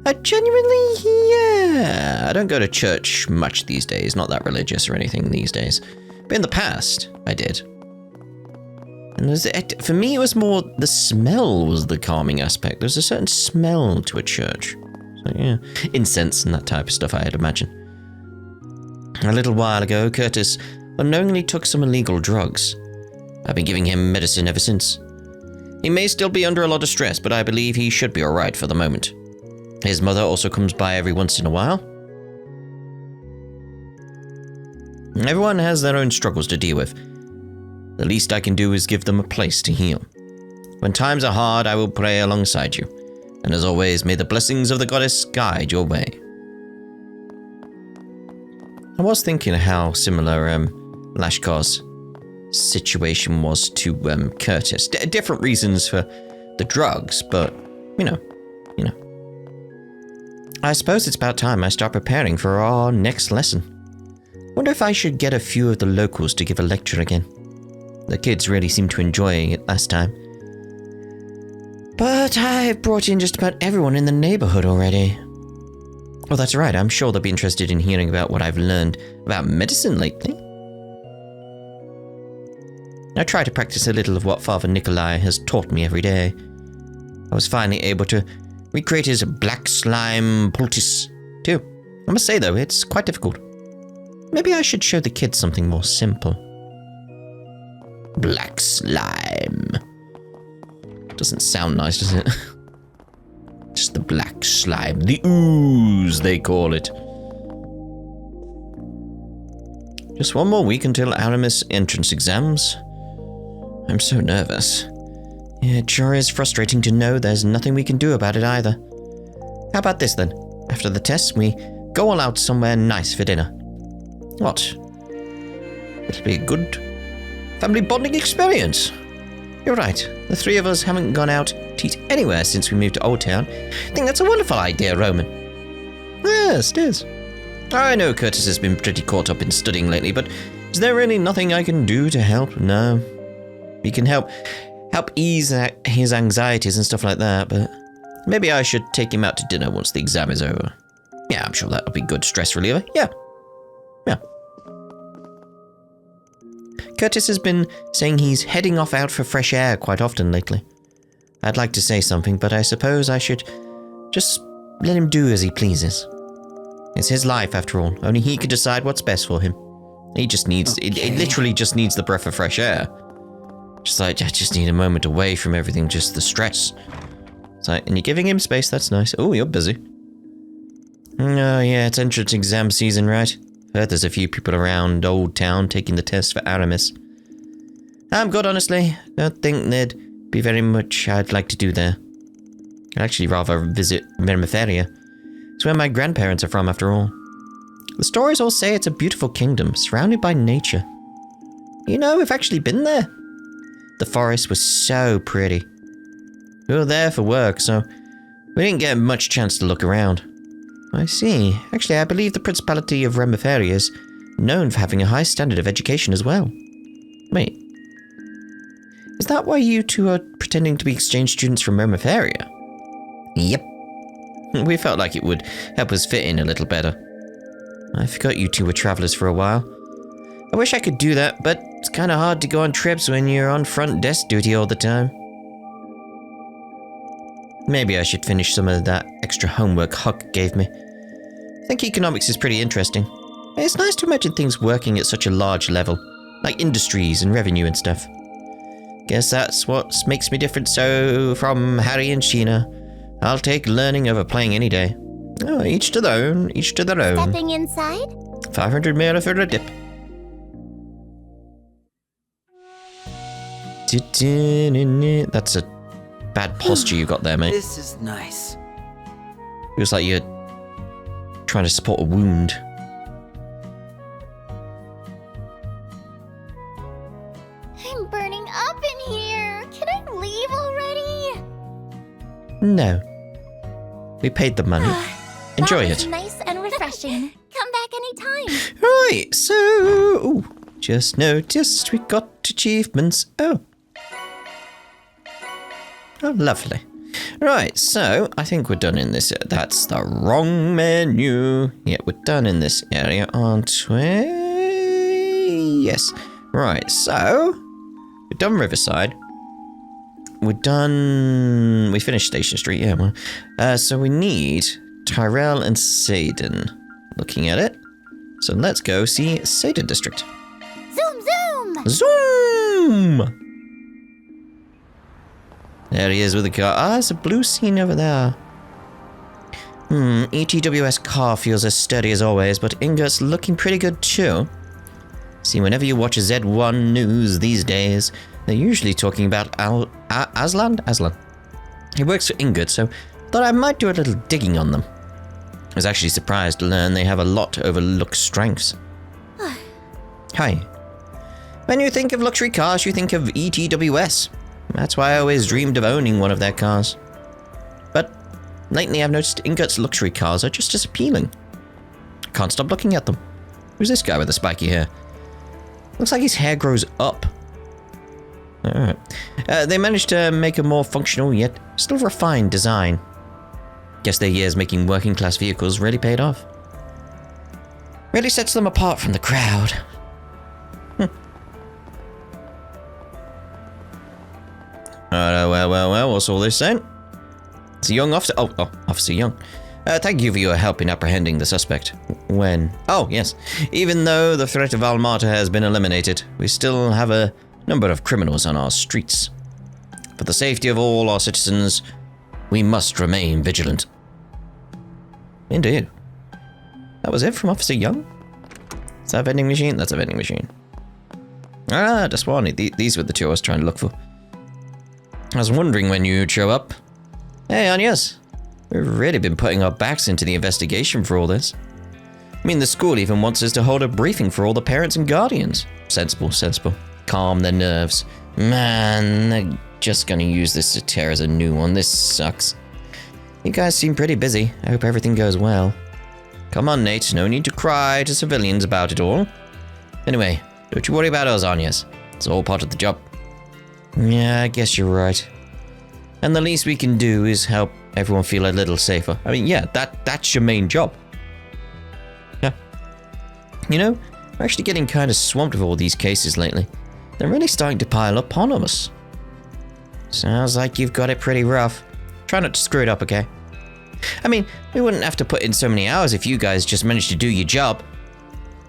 Yeah. I don't go to church much these days. Not that religious or anything these days. But in the past, I did. And for me, it was more the smell was the calming aspect. There's a certain smell to a church. So, yeah. Incense and that type of stuff, I'd imagine. A little while ago, Curtis unknowingly took some illegal drugs. I've been giving him medicine ever since. He may still be under a lot of stress, but I believe he should be alright for the moment. His mother also comes by every once in a while. Everyone has their own struggles to deal with. The least I can do is give them a place to heal. When times are hard, I will pray alongside you. And as always, may the blessings of the goddess guide your way. I was thinking how similar Lashkar's situation was to Curtis. Different reasons for the drugs, but, you know. I suppose it's about time I start preparing for our next lesson. Wonder if I should get a few of the locals to give a lecture again. The kids really seemed to enjoy it last time. But I've brought in just about everyone in the neighborhood already. Oh, that's right. I'm sure they'll be interested in hearing about what I've learned about medicine lately. I try to practice a little of what Father Nikolai has taught me every day. I was finally able to recreate his black slime poultice, too. I must say, though, it's quite difficult. Maybe I should show the kids something more simple. Black slime. Doesn't sound nice, does it? Just the black slime. The ooze, they call it. Just one more week until Aramis entrance exams. I'm so nervous. It sure is frustrating to know there's nothing we can do about it either. How about this then? After the tests, we go all out somewhere nice for dinner. What? It'll be a good family bonding experience. You're right. The three of us haven't gone out to eat anywhere since we moved to Old Town. I think that's a wonderful idea, Roman. Yes, it is. I know Curtis has been pretty caught up in studying lately, but is there really nothing I can do to help? No. We can help ease his anxieties and stuff like that, but maybe I should take him out to dinner once the exam is over. Yeah, I'm sure that'll be good stress reliever. Yeah. Curtis has been saying he's heading off out for fresh air quite often lately. I'd like to say something, but I suppose I should just let him do as he pleases. It's his life, after all. Only he can decide what's best for him. He just needs, it literally just needs the breath of fresh air. Just like, I just need a moment away from everything, just the stress. It's like, and you're giving him space, that's nice. Oh, you're busy. Oh yeah, it's entrance exam season, right? Heard there's a few people around Old Town taking the test for Aramis. I'm good, honestly. Don't think there'd be very much I'd like to do there. I'd actually rather visit Mermiferia. It's where my grandparents are from, after all. The stories all say it's a beautiful kingdom, surrounded by nature. You know, we've actually been there. The forest was so pretty. We were there for work, so we didn't get much chance to look around. I see. Actually, I believe the Principality of Remiferia is known for having a high standard of education as well. Wait. Is that why you two are pretending to be exchange students from Remiferia? Yep. We felt like it would help us fit in a little better. I forgot you two were travelers for a while. I wish I could do that, but it's kind of hard to go on trips when you're on front desk duty all the time. Maybe I should finish some of that extra homework Huck gave me. I think economics is pretty interesting. It's nice to imagine things working at such a large level, like industries and revenue and stuff. Guess that's what makes me different from Harry and Sheena. I'll take learning over playing any day. Oh, each to their own, each to their own. Stepping inside? 500 mil for a dip. That's a bad posture you got there, mate. This is nice. Feels like you're trying to support a wound. I'm burning up in here. Can I leave already? No. We paid the money. Enjoy That was it. nice and refreshing. Come back anytime. Right, so... Ooh, just noticed we got achievements. Oh. Oh, lovely. Right, so I think we're done in this. That's the wrong menu. Yeah, we're done in this area, aren't we? Yes. Right, so we're done Riverside. We're done... We finished Station Street, yeah. Well, so we need Tyrell and Seiden. Looking at it. So let's go see Seiden District. Zoom, zoom! Zoom! There he is with the car. Ah, there's a blue scene over there. ETWS car feels as sturdy as always, but Ingot's looking pretty good too. See, whenever you watch Z1 news these days, they're usually talking about Aslan? Aslan. He works for Ingot, so thought I might do a little digging on them. I was actually surprised to learn they have a lot of overlooked strengths. Hi. When you think of luxury cars, you think of ETWS. That's why I always dreamed of owning one of their cars. But lately I've noticed Ingot's luxury cars are just as appealing. I can't stop looking at them. Who's this guy with the spiky hair? Looks like his hair grows up. Alright. They managed to make a more functional yet still refined design. Guess their years making working class vehicles really paid off. Really sets them apart from the crowd. Well, what's all this then? It's a young officer. Oh, Officer Young. Thank you for your help in apprehending the suspect. When? Oh, yes. Even though the threat of Almata has been eliminated, we still have a number of criminals on our streets. For the safety of all our citizens, we must remain vigilant. Indeed. That was it from Officer Young? Is that a vending machine? That's a vending machine. Ah, just one. These were the two I was trying to look for. I was wondering when you'd show up. Hey, Anyas. We've really been putting our backs into the investigation for all this. I mean, the school even wants us to hold a briefing for all the parents and guardians. Sensible, sensible. Calm their nerves. Man, they're just gonna use this to tear us a new one. This sucks. You guys seem pretty busy. I hope everything goes well. Come on, Nate. No need to cry to civilians about it all. Anyway, don't you worry about us, Anyas. It's all part of the job. Yeah, I guess you're right. And the least we can do is help everyone feel a little safer. I mean, yeah, that's your main job. Yeah. You know, we're actually getting kind of swamped with all these cases lately. They're really starting to pile up on us. Sounds like you've got it pretty rough. Try not to screw it up, okay? I mean, we wouldn't have to put in so many hours if you guys just managed to do your job.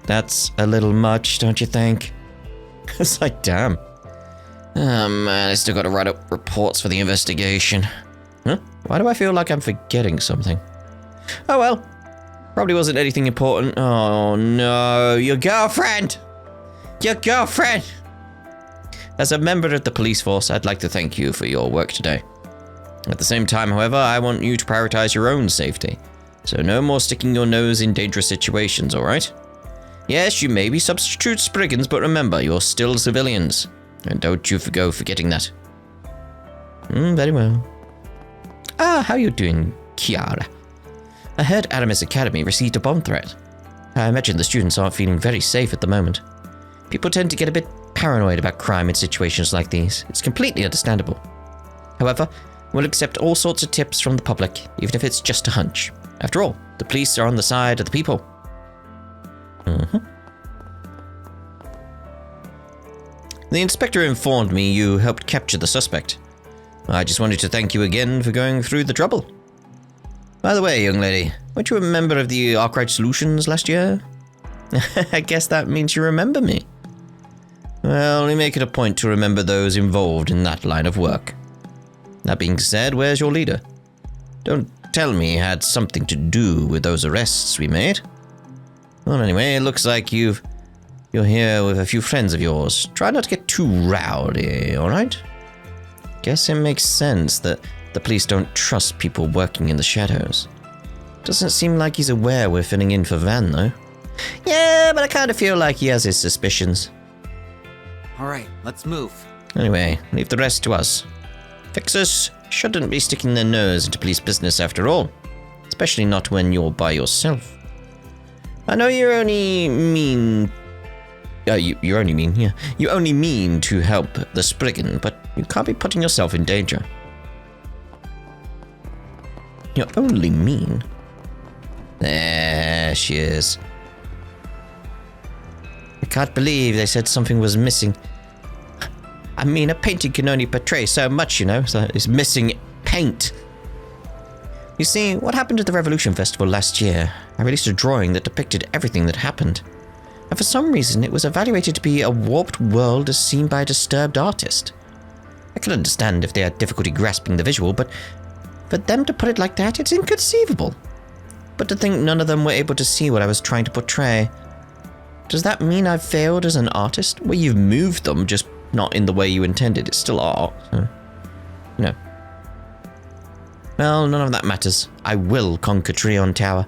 That's a little much, don't you think? It's like, damn. Oh man, I still gotta write up reports for the investigation. Huh? Why do I feel like I'm forgetting something? Oh well. Probably wasn't anything important. Oh no, your girlfriend! Your girlfriend! As a member of the police force, I'd like to thank you for your work today. At the same time, however, I want you to prioritize your own safety. So no more sticking your nose in dangerous situations, alright? Yes, you may be substitute Spriggans, but remember, you're still civilians. And don't you go forgetting that. Very well. How you doing, Kiara? I heard Aramis Academy received a bomb threat. I imagine the students aren't feeling very safe at the moment. People tend to get a bit paranoid about crime in situations like these. It's completely understandable. However, we'll accept all sorts of tips from the public, even if it's just a hunch. After all, the police are on the side of the people. The inspector informed me you helped capture the suspect. I just wanted to thank you again for going through the trouble. By the way, young lady, weren't you a member of the Arkwright Solutions last year? I guess that means you remember me. Well, we make it a point to remember those involved in that line of work. That being said, where's your leader? Don't tell me he had something to do with those arrests we made. Well, anyway, it looks like you're here with a few friends of yours. Try not to get too rowdy, alright? Guess it makes sense that the police don't trust people working in the shadows. Doesn't seem like he's aware we're filling in for Van, though. Yeah, but I kind of feel like he has his suspicions. Alright, let's move. Anyway, leave the rest to us. Fixers shouldn't be sticking their nose into police business after all. Especially not when you're by yourself. I know you only mean to help the Spriggan, but you can't be putting yourself in danger. You only mean? There she is. I can't believe they said something was missing. I mean, a painting can only portray so much, you know, so it's missing paint. You see, what happened at the Revolution Festival last year? I released a drawing that depicted everything that happened. And for some reason, it was evaluated to be a warped world as seen by a disturbed artist. I can understand if they had difficulty grasping the visual, but for them to put it like that, it's inconceivable. But to think none of them were able to see what I was trying to portray. Does that mean I've failed as an artist? Well, you've moved them, just not in the way you intended. It's still art. So, no. Well, none of that matters. I will conquer Trion Tower.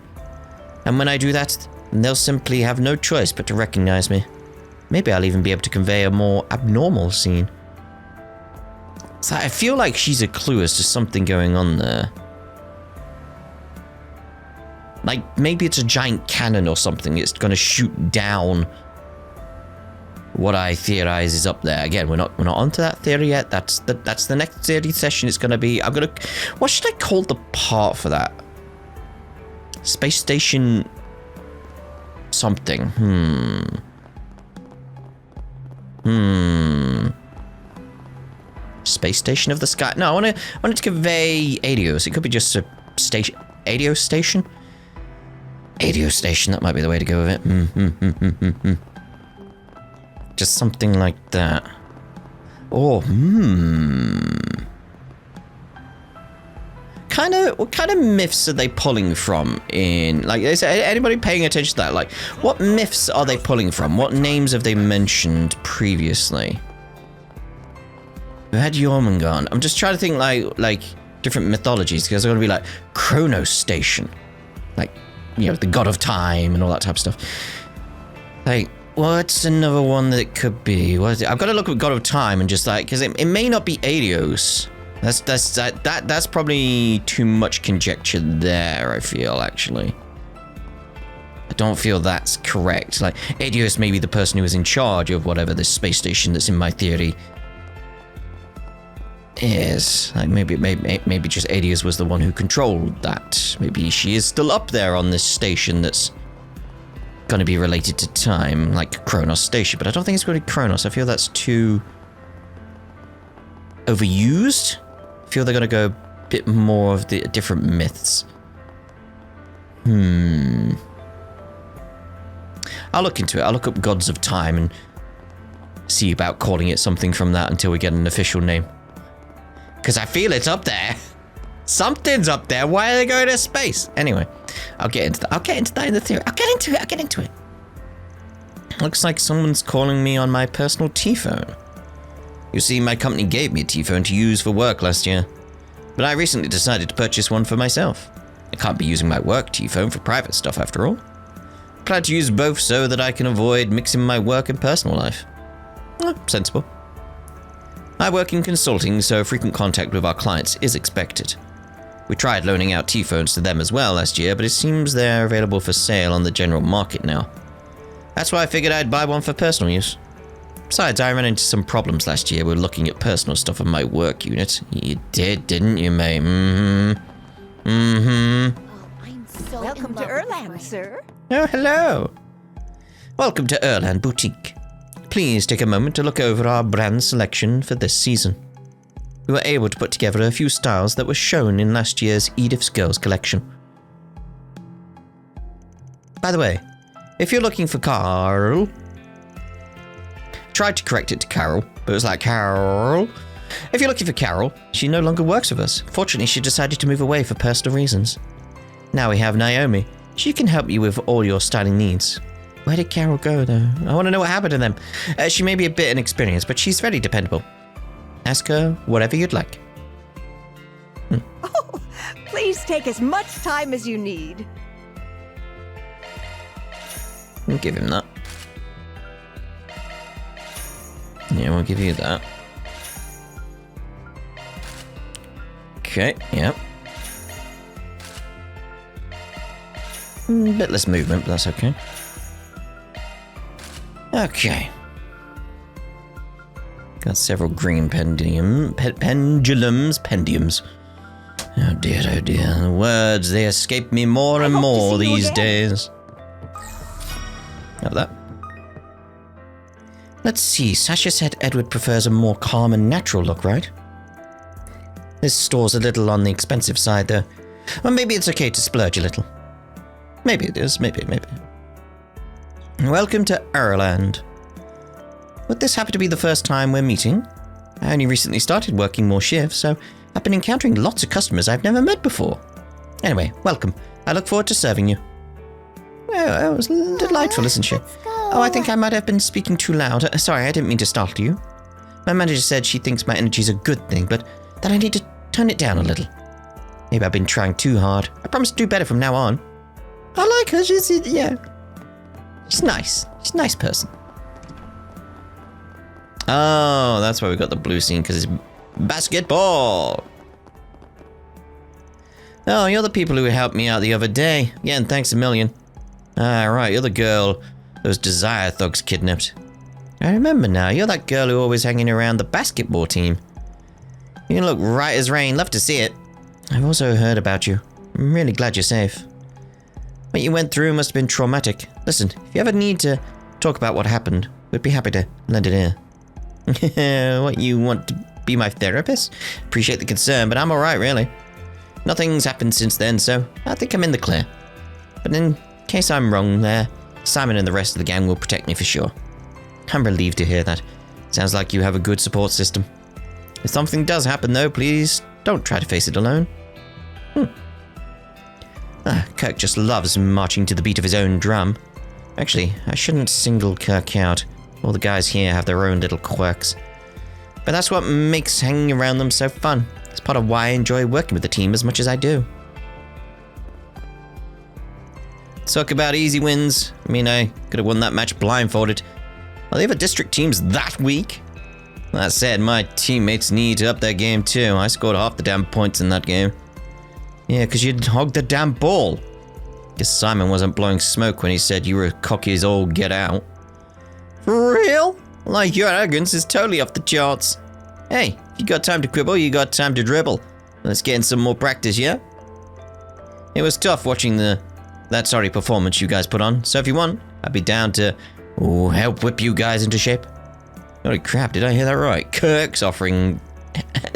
And when I do that, they'll simply have no choice but to recognize me. Maybe I'll even be able to convey a more abnormal scene. So I feel like she's a clue as to something going on there. Like, maybe it's a giant cannon or something. It's going to shoot down what I theorize is up there. Again, we're not onto that theory yet. That's the next theory session. It's going to be. What should I call the part for that? Space station. Something. Space station of the sky. No, I want to convey Adios. It could be just a station. Adios station. Adios station. That might be the way to go with it. Just something like that. Or, what kind of myths are they pulling from in, like, is anybody paying attention to that? Like, what myths are they pulling from? What names have they mentioned previously? We had Jormungand. I'm just trying to think, like different mythologies, because they're going to be like Chronos Station. Like, you know, the god of time and all that type of stuff. Like, what's another one that it could be? What is it? I've got to look at God of Time and just like, because it may not be Adios. That's probably too much conjecture there, I feel, actually. I don't feel that's correct. Like, Adios may be the person who is in charge of whatever this space station that's in my theory is. Like, maybe just Adios was the one who controlled that. Maybe she is still up there on this station that's going to be related to time, like Kronos Station, but I don't think it's going to be Kronos. I feel that's too overused. I feel they're going to go a bit more of the different myths. I'll look into it. I'll look up Gods of Time and see about calling it something from that until we get an official name. Because I feel it's up there. Something's up there. Why are they going to space? Anyway, I'll get into that. I'll get into that in the theory. I'll get into it. Looks like someone's calling me on my personal T-phone. You see, my company gave me a T-phone to use for work last year. But I recently decided to purchase one for myself. I can't be using my work T-phone for private stuff after all. Plan to use both so that I can avoid mixing my work and personal life. Sensible. I work in consulting, so frequent contact with our clients is expected. We tried loaning out T-phones to them as well last year, but it seems they're available for sale on the general market now. That's why I figured I'd buy one for personal use. Besides, I ran into some problems last year with looking at personal stuff on my work unit. You did, didn't you, mate? I'm so Welcome to Erland, sir. Oh, hello. Welcome to Erland Boutique. Please take a moment to look over our brand selection for this season. We were able to put together a few styles that were shown in last year's Edith's Girls collection. By the way, if you're looking for Carl... Tried to correct it to Carol, but it was like, Carol... If you're looking for Carol, she no longer works with us. Fortunately, she decided to move away for personal reasons. Now we have Naomi. She can help you with all your styling needs. Where did Carol go, though? I want to know what happened to them. She may be a bit inexperienced, but she's very dependable. Ask her whatever you'd like. Oh, please take as much time as you need. We'll give him that. Yeah, we'll give you that. Okay, yep. Bit less movement, but that's okay. Okay. Got several green pendiums. Oh dear, oh dear. The words, they escape me more and more these days. Have that. Let's see, Sasha said Edward prefers a more calm and natural look, right? This store's a little on the expensive side, though. Well, maybe it's okay to splurge a little. Maybe it is, maybe. Welcome to Erland. Would this happen to be the first time we're meeting? I only recently started working more shifts, so I've been encountering lots of customers I've never met before. Anyway, welcome. I look forward to serving you. Oh, it was delightful, isn't she? Oh, I think I might have been speaking too loud. Sorry, I didn't mean to startle you. My manager said she thinks my energy's a good thing, but that I need to turn it down a little. Maybe I've been trying too hard. I promise to do better from now on. I like her, she's nice. She's a nice person. Oh, that's why we got the blue scene, because it's basketball. Oh, you're the people who helped me out the other day. Again, thanks a million. Ah, right, you're the girl those Desire thugs kidnapped. I remember now, you're that girl who always hanging around the basketball team. You look right as rain, love to see it. I've also heard about you. I'm really glad you're safe. What you went through must have been traumatic. Listen, if you ever need to talk about what happened, we'd be happy to lend an ear. What, you want to be my therapist? Appreciate the concern, but I'm alright, really. Nothing's happened since then, so I think I'm in the clear. But in case I'm wrong there, Simon and the rest of the gang will protect me for sure. I'm relieved to hear that. Sounds like you have a good support system. If something does happen, though, please don't try to face it alone. Kirk just loves marching to the beat of his own drum. Actually, I shouldn't single Kirk out. All the guys here have their own little quirks. But that's what makes hanging around them so fun. It's part of why I enjoy working with the team as much as I do. Talk about easy wins. I mean, I could have won that match blindfolded. Well, the other district team's that weak. That said, my teammates need to up their game too. I scored half the damn points in that game. Yeah, because you'd hogged the damn ball. Guess Simon wasn't blowing smoke when he said you were cocky as all get out. For real? Like, your arrogance is totally off the charts. Hey, if you got time to quibble, you got time to dribble. Let's get in some more practice, yeah? It was tough watching that sorry performance you guys put on, so if you want, I'd be down to help whip you guys into shape. Holy crap, did I hear that right? Kirk's offering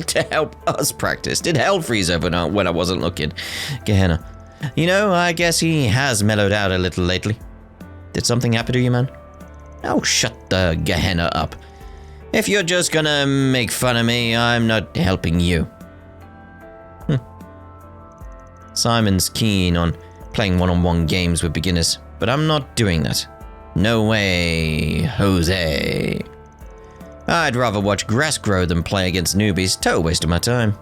to help us practice. Did hell freeze over when I wasn't looking? Gehenna. You know, I guess he has mellowed out a little lately. Did something happen to you, man? Oh, shut the Gehenna up. If you're just gonna make fun of me, I'm not helping you. Simon's keen on playing one-on-one games with beginners, but I'm not doing that. No way, Jose. I'd rather watch grass grow than play against newbies. Total waste of my time.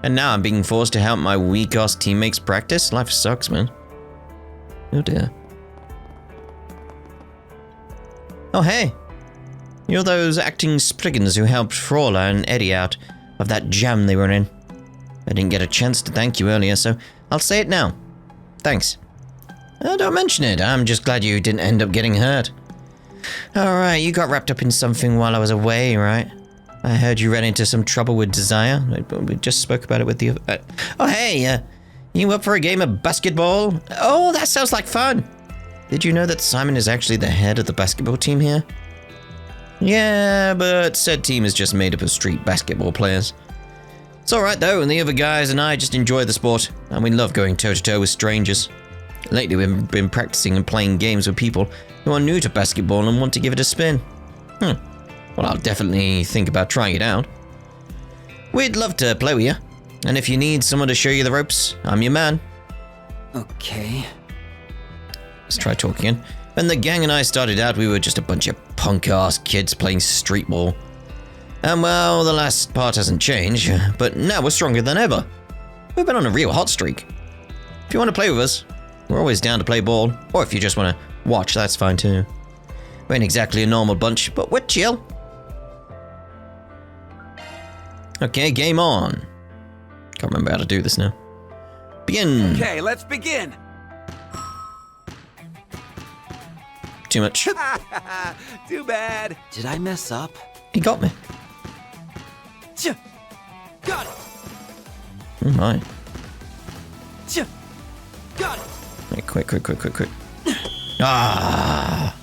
And now I'm being forced to help my weak-ass teammates practice? Life sucks, man. Oh dear. Oh, hey. You're those acting spriggans who helped Frawler and Eddie out of that jam they were in. I didn't get a chance to thank you earlier, so I'll say it now. Thanks. Don't mention it. I'm just glad you didn't end up getting hurt. Alright, you got wrapped up in something while I was away, right? I heard you ran into some trouble with Desire. We just spoke about it with the... oh, hey, you up for a game of basketball? Oh, that sounds like fun. Did you know that Simon is actually the head of the basketball team here? Yeah, but said team is just made up of street basketball players. It's alright though, and the other guys and I just enjoy the sport, and we love going toe-to-toe with strangers. Lately we've been practicing and playing games with people who are new to basketball and want to give it a spin. Well, I'll definitely think about trying it out. We'd love to play with you, and if you need someone to show you the ropes, I'm your man. Okay. Let's try talking again. When the gang and I started out, we were just a bunch of punk-ass kids playing street ball. And well, the last part hasn't changed, but now we're stronger than ever. We've been on a real hot streak. If you want to play with us, we're always down to play ball, or if you just want to watch, that's fine too. We ain't exactly a normal bunch, but we're chill. Okay, game on. Can't remember how to do this now. Begin. Okay, let's begin. Too much. Too bad. Did I mess up? He got me. Got it. Oh my. Got it. Right, quick. Ah.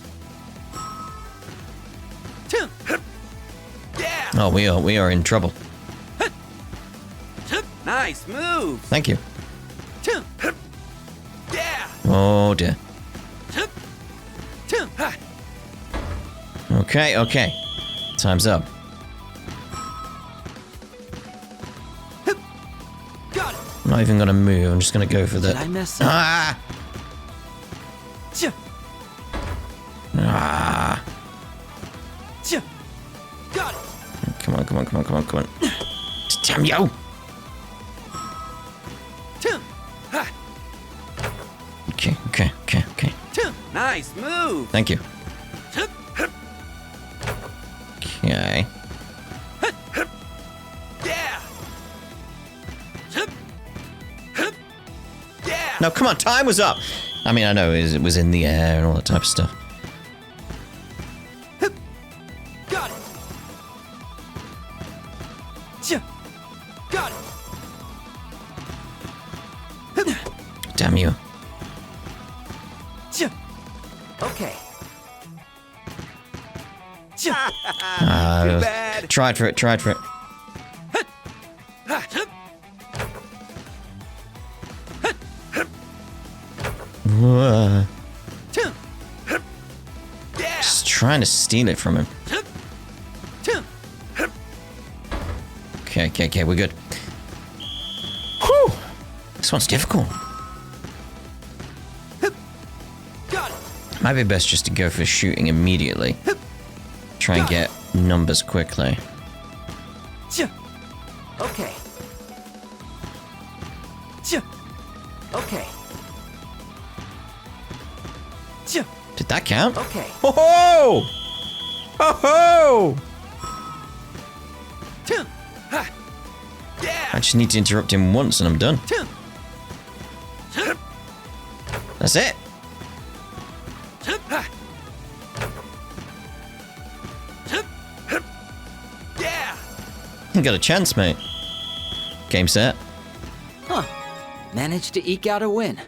Yeah. Oh, we are in trouble. Nice move. Thank you. Yeah. Oh dear. Okay. Time's up. Got it. I'm not even gonna move. I'm just gonna go for the. Did I mess up? Ah! Ah! Got it. Come on. Damn you! Okay. Nice move. Thank you. Okay. Yeah. Yeah. No, come on, time was up. I mean, I know it was in the air and all that type of stuff. Got it. Got it. Damn you. Okay. Too bad. Tried for it. Just trying to steal it from him. Okay, we're good. Whew! This one's difficult. Got it. Might be best just to go for shooting immediately. Try and get numbers quickly. Okay. Okay. Did that count? Okay. Ho ho! Ho ho! Yeah. I just need to interrupt him once and I'm done. That's it. Yeah. You got a chance, mate. Game set. Huh. Managed to eke out a win.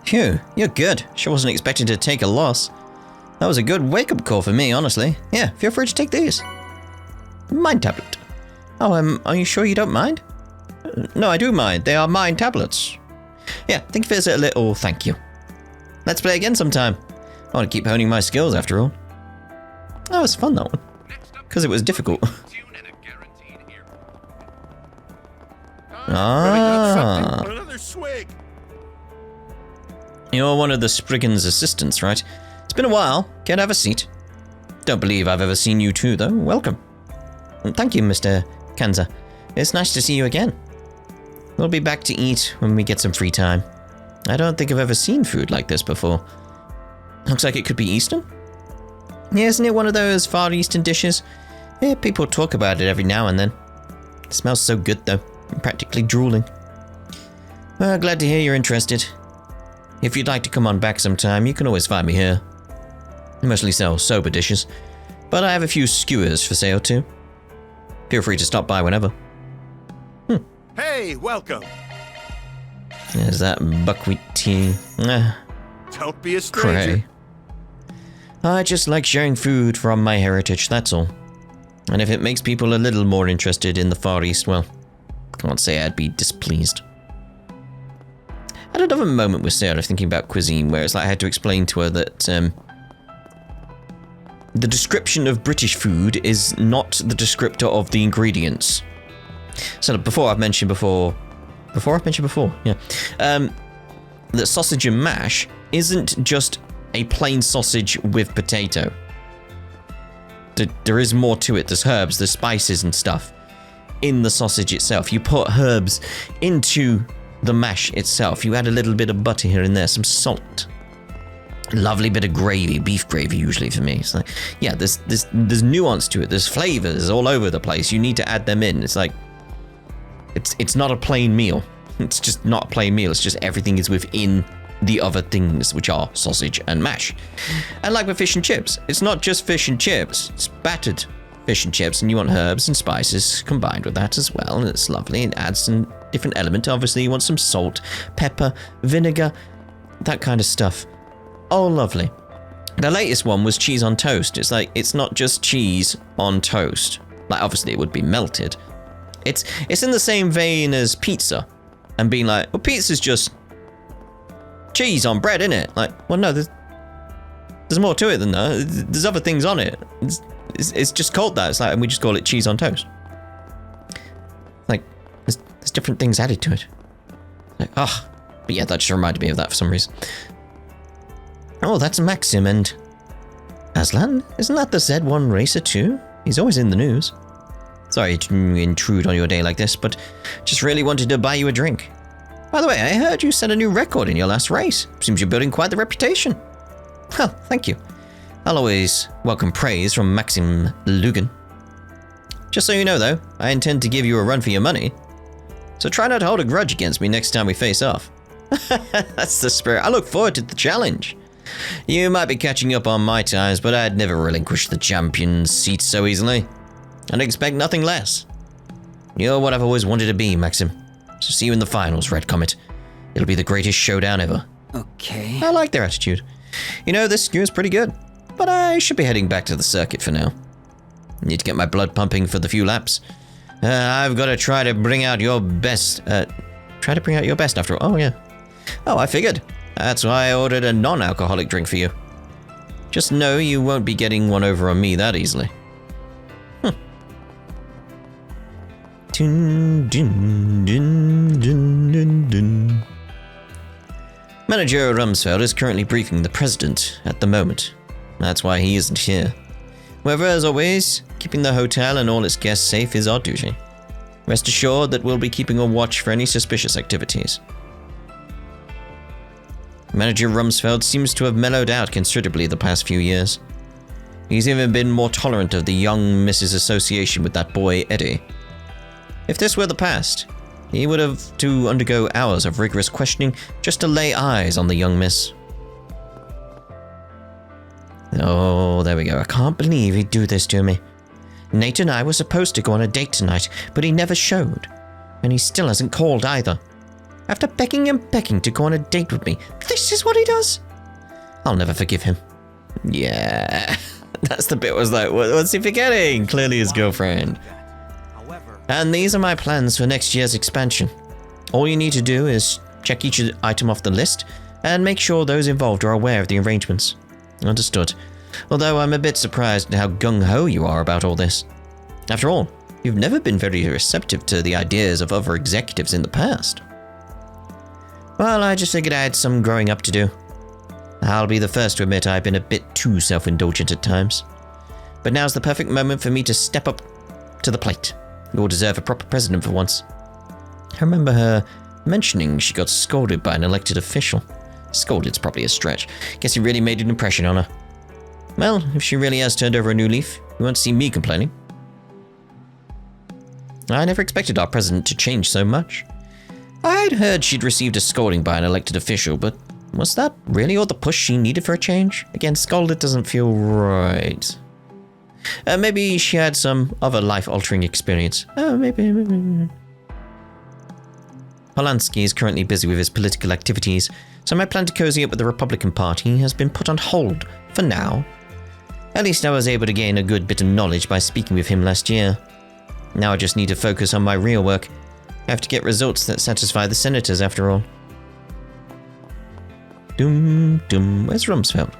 Phew, you're good. Sure wasn't expecting to take a loss. That was a good wake-up call for me, honestly. Yeah, feel free to take these. Mind tablet. Oh, are you sure you don't mind? No, I do mind. They are mine tablets. Yeah, think of it as a little thank you. Let's play again sometime. I want to keep honing my skills after all. That was fun, that one. Because it was difficult. Ah. Another swig. You're one of the Spriggan's assistants, right? It's been a while. Can't have a seat. Don't believe I've ever seen you two, though. Welcome. Thank you, Mr. Kanza. It's nice to see you again. We'll be back to eat when we get some free time. I don't think I've ever seen food like this before. Looks like it could be Eastern. Yeah, isn't it one of those Far Eastern dishes? Yeah, people talk about it every now and then. It smells so good though. I'm practically drooling. Well, glad to hear you're interested. If you'd like to come on back sometime, you can always find me here. I mostly sell sober dishes, but I have a few skewers for sale too. Feel free to stop by whenever. Hey, welcome. There's that buckwheat tea. Don't be a stranger. Cray. I just like sharing food from my heritage, that's all. And if it makes people a little more interested in the Far East, well, I can't say I'd be displeased. I had another moment with Sarah thinking about cuisine where it's like I had to explain to her that the description of British food is not the descriptor of the ingredients. So I've mentioned before, yeah, that sausage and mash isn't just a plain sausage with potato. There is more to it. There's herbs, there's spices and stuff in the sausage itself. You put herbs into the mash itself. You add a little bit of butter here and there, some salt. Lovely bit of gravy, beef gravy usually for me. It's like, yeah, there's nuance to it. There's flavors all over the place. You need to add them in. It's like, it's not a plain meal. It's just not a plain meal. It's just everything is within the other things, which are sausage and mash. And like with fish and chips, it's not just fish and chips. It's battered fish and chips, and you want herbs and spices combined with that as well. And it's lovely. It adds some different element. Obviously, you want some salt, pepper, vinegar, that kind of stuff. Oh, lovely. The latest one was cheese on toast. It's like, it's not just cheese on toast. Like, obviously, it would be melted. It's in the same vein as pizza. And being like, well, pizza's just cheese on bread, innit? Like, well, no, there's more to it than that. There's other things on it. It's just called that. It's like, and we just call it cheese on toast. Like, there's different things added to it. Like, but yeah, that just reminded me of that for some reason. Oh, that's Maxim and Aslan. Isn't that the Z1 racer too? He's always in the news. Sorry to intrude on your day like this, but just really wanted to buy you a drink. By the way, I heard you set a new record in your last race. Seems you're building quite the reputation. Well, thank you. I'll always welcome praise from Maxim Lugan. Just so you know, though, I intend to give you a run for your money. So try not to hold a grudge against me next time we face off. That's the spirit. I look forward to the challenge. You might be catching up on my times, but I'd never relinquish the champion's seat so easily. And expect nothing less. You're what I've always wanted to be, Maxim. So see you in the finals, Red Comet. It'll be the greatest showdown ever. Okay. I like their attitude. You know, this skew is pretty good, but I should be heading back to the circuit for now. Need to get my blood pumping for the few laps. I've got to try to bring out your best. Try to bring out your best after all. Oh, yeah. Oh, I figured. That's why I ordered a non-alcoholic drink for you. Just know you won't be getting one over on me that easily. Dun, dun, dun, dun, dun, dun. Manager Rumsfeld is currently briefing the president at the moment. That's why he isn't here. However, as always, keeping the hotel and all its guests safe is our duty. Rest assured that we'll be keeping a watch for any suspicious activities. Manager Rumsfeld seems to have mellowed out considerably the past few years. He's even been more tolerant of the young Mrs. association with that boy, Eddie. If this were the past, he would have to undergo hours of rigorous questioning just to lay eyes on the young miss. Oh, there we go. I can't believe he'd do this to me. Nate and I were supposed to go on a date tonight, but he never showed. And he still hasn't called either. After begging and begging to go on a date with me, this is what he does? I'll never forgive him. Yeah, that's the bit was like, what's he forgetting? Clearly his girlfriend. And these are my plans for next year's expansion. All you need to do is check each item off the list and make sure those involved are aware of the arrangements. Understood. Although I'm a bit surprised at how gung-ho you are about all this. After all, you've never been very receptive to the ideas of other executives in the past. Well, I just figured I had some growing up to do. I'll be the first to admit I've been a bit too self-indulgent at times. But now's the perfect moment for me to step up to the plate. You'll deserve a proper president for once. I remember her mentioning she got scolded by an elected official. Scolded's probably a stretch. Guess he really made an impression on her. Well, if she really has turned over a new leaf, you won't see me complaining. I never expected our president to change so much. I'd heard she'd received a scolding by an elected official, but was that really all the push she needed for a change? Again, Scolded doesn't feel right. Maybe she had some other life-altering experience. Oh, maybe. Polanski is currently busy with his political activities, so my plan to cozy up with the Republican Party has been put on hold for now. At least I was able to gain a good bit of knowledge by speaking with him last year. Now I just need to focus on my real work. I have to get results that satisfy the senators after all. Where's Rumsfeld?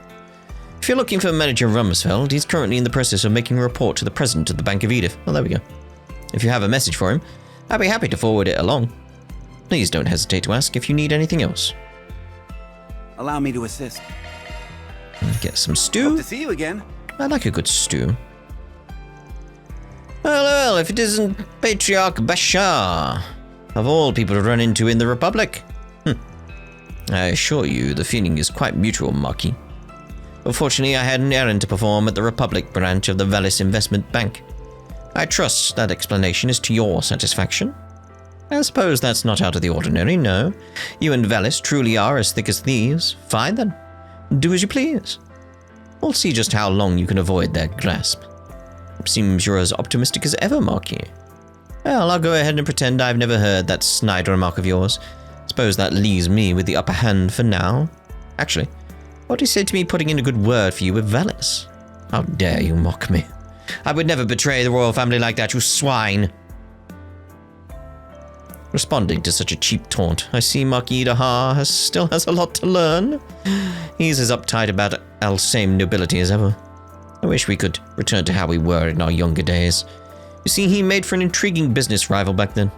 If you're looking for Manager Rumsfeld, he's currently in the process of making a report to the president of the Bank of Edith. Oh, there we go. If you have a message for him, I'd be happy to forward it along. Please don't hesitate to ask if you need anything else. Allow me to assist. Get some stew. Hope to see you again. I like a good stew. Well, if it isn't Patriarch Bashar, of all people to run into in the Republic. I assure you, the feeling is quite mutual, Marquis. Unfortunately, I had an errand to perform at the Republic branch of the Velis Investment Bank. I trust that explanation is to your satisfaction. I suppose that's not out of the ordinary, no. You and Velis truly are as thick as thieves. Fine then. Do as you please. We'll see just how long you can avoid their grasp. Seems you're as optimistic as ever, Marquis. Well, I'll go ahead and pretend I've never heard that snide remark of yours. Suppose that leaves me with the upper hand for now. Actually, what do you say to me putting in a good word for you with Velis? How dare you mock me? I would never betray the royal family like that, you swine! Responding to such a cheap taunt, I see Marquis de Haar still has a lot to learn. He's as uptight about Alsame nobility as ever. I wish we could return to how we were in our younger days. You see, he made for an intriguing business rival back then.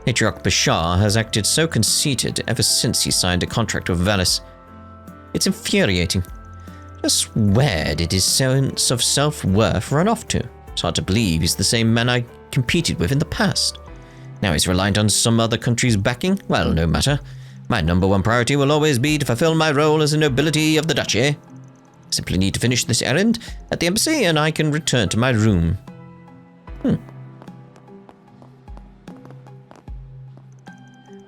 Patriarch Bashar has acted so conceited ever since he signed a contract with Velis. It's infuriating. Just where did his sense of self-worth run off to? It's hard to believe he's the same man I competed with in the past. Now he's reliant on some other country's backing? Well, no matter. My number one priority will always be to fulfill my role as a nobility of the duchy. Simply need to finish this errand at the embassy and I can return to my room.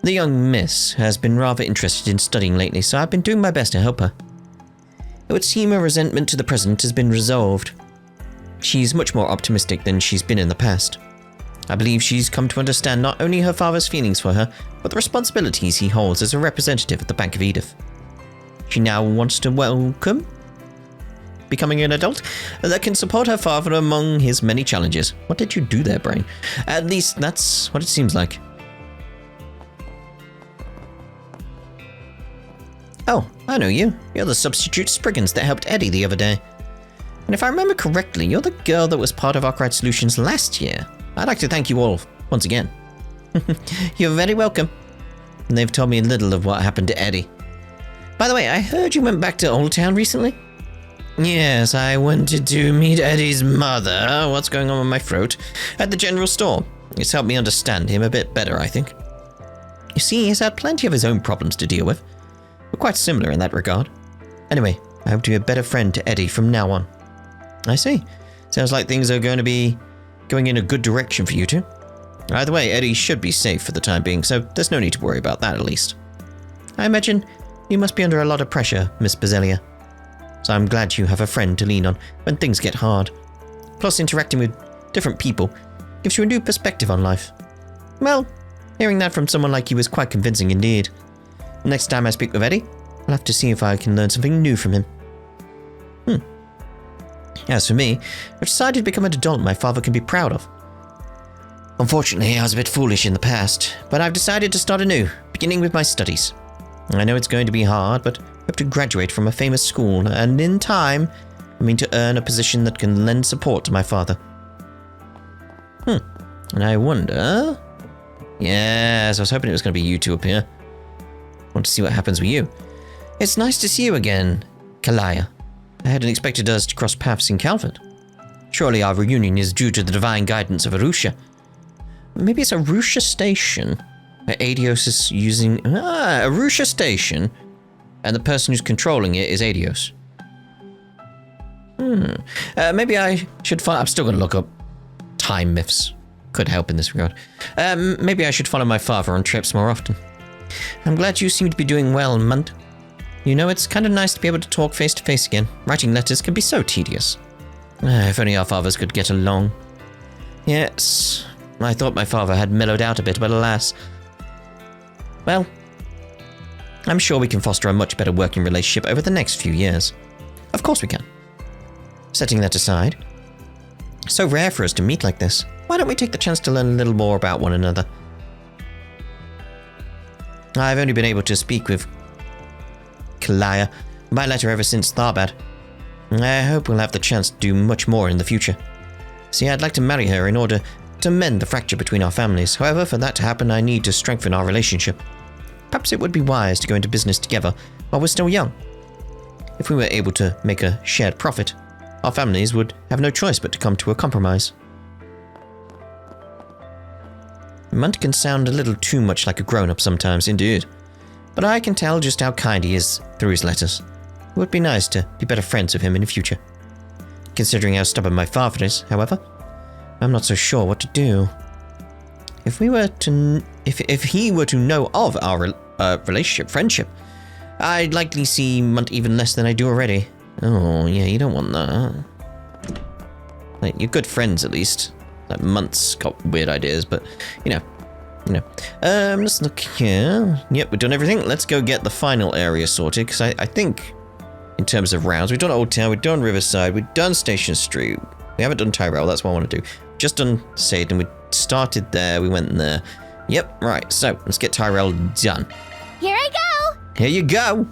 The young miss has been rather interested in studying lately, so I've been doing my best to help her. It would seem her resentment to the present has been resolved. She's much more optimistic than she's been in the past. I believe she's come to understand not only her father's feelings for her, but the responsibilities he holds as a representative at the Bank of Edith. She now wants to welcome becoming an adult that can support her father among his many challenges. What did you do there, brain? At least that's what it seems like. Oh, I know you. You're the substitute Spriggans that helped Eddie the other day. And if I remember correctly, you're the girl that was part of Arkwright Solutions last year. I'd like to thank you all once again. You're very welcome. And they've told me a little of what happened to Eddie. By the way, I heard you went back to Old Town recently? Yes, I wanted to meet Eddie's mother. What's going on with my throat? At the general store. It's helped me understand him a bit better, I think. You see, he's had plenty of his own problems to deal with. We're quite similar in that regard. Anyway, I hope to be a better friend to Eddie from now on. I see. Sounds like things are going to be going in a good direction for you two. Either way, Eddie should be safe for the time being, so there's no need to worry about that at least. I imagine you must be under a lot of pressure, Miss Bazelia. So I'm glad you have a friend to lean on when things get hard. Plus, interacting with different people gives you a new perspective on life. Well, hearing that from someone like you is quite convincing indeed. Next time I speak with Eddie, I'll have to see if I can learn something new from him. As for me, I've decided to become an adult my father can be proud of. Unfortunately, I was a bit foolish in the past, but I've decided to start anew, beginning with my studies. I know it's going to be hard, but I hope to graduate from a famous school, and in time, I mean to earn a position that can lend support to my father. And I wonder... Yes, I was hoping it was going to be you two up here. Want to see what happens with you. It's nice to see you again, Kalaya. I hadn't expected us to cross paths in Calvert. Surely our reunion is due to the divine guidance of Arusha. Maybe it's Arusha Station. Adios is using Arusha Station, and the person who's controlling it is Adios. Maybe I should follow. I'm still going to look up time myths. Could help in this regard. Maybe I should follow my father on trips more often. I'm glad you seem to be doing well, Munt. You know, it's kind of nice to be able to talk face to face again. Writing letters can be so tedious. If only our fathers could get along. Yes, I thought my father had mellowed out a bit, but alas. Well, I'm sure we can foster a much better working relationship over the next few years. Of course we can. Setting that aside, so rare for us to meet like this. Why don't we take the chance to learn a little more about one another? I've only been able to speak with Kalaya by letter ever since Tharbad. I hope we'll have the chance to do much more in the future. See, I'd like to marry her in order to mend the fracture between our families. However, for that to happen, I need to strengthen our relationship. Perhaps it would be wise to go into business together while we're still young. If we were able to make a shared profit, our families would have no choice but to come to a compromise. Munt can sound a little too much like a grown-up sometimes, indeed. But I can tell just how kind he is through his letters. It would be nice to be better friends with him in the future. Considering how stubborn my father is, however, I'm not so sure what to do. If he were to know of our friendship, I'd likely see Munt even less than I do already. Oh, yeah, you don't want that. Like, you're good friends, at least. Like, Munt's got weird ideas, but, you know. Let's look here. Yep, we've done everything. Let's go get the final area sorted, because I think, in terms of rounds, we've done Old Town, we've done Riverside, we've done Station Street. We haven't done Tyrell, that's what I want to do. Just done Seiden, we started there, we went there. Yep, right, so, let's get Tyrell done. Here I go! Here you go!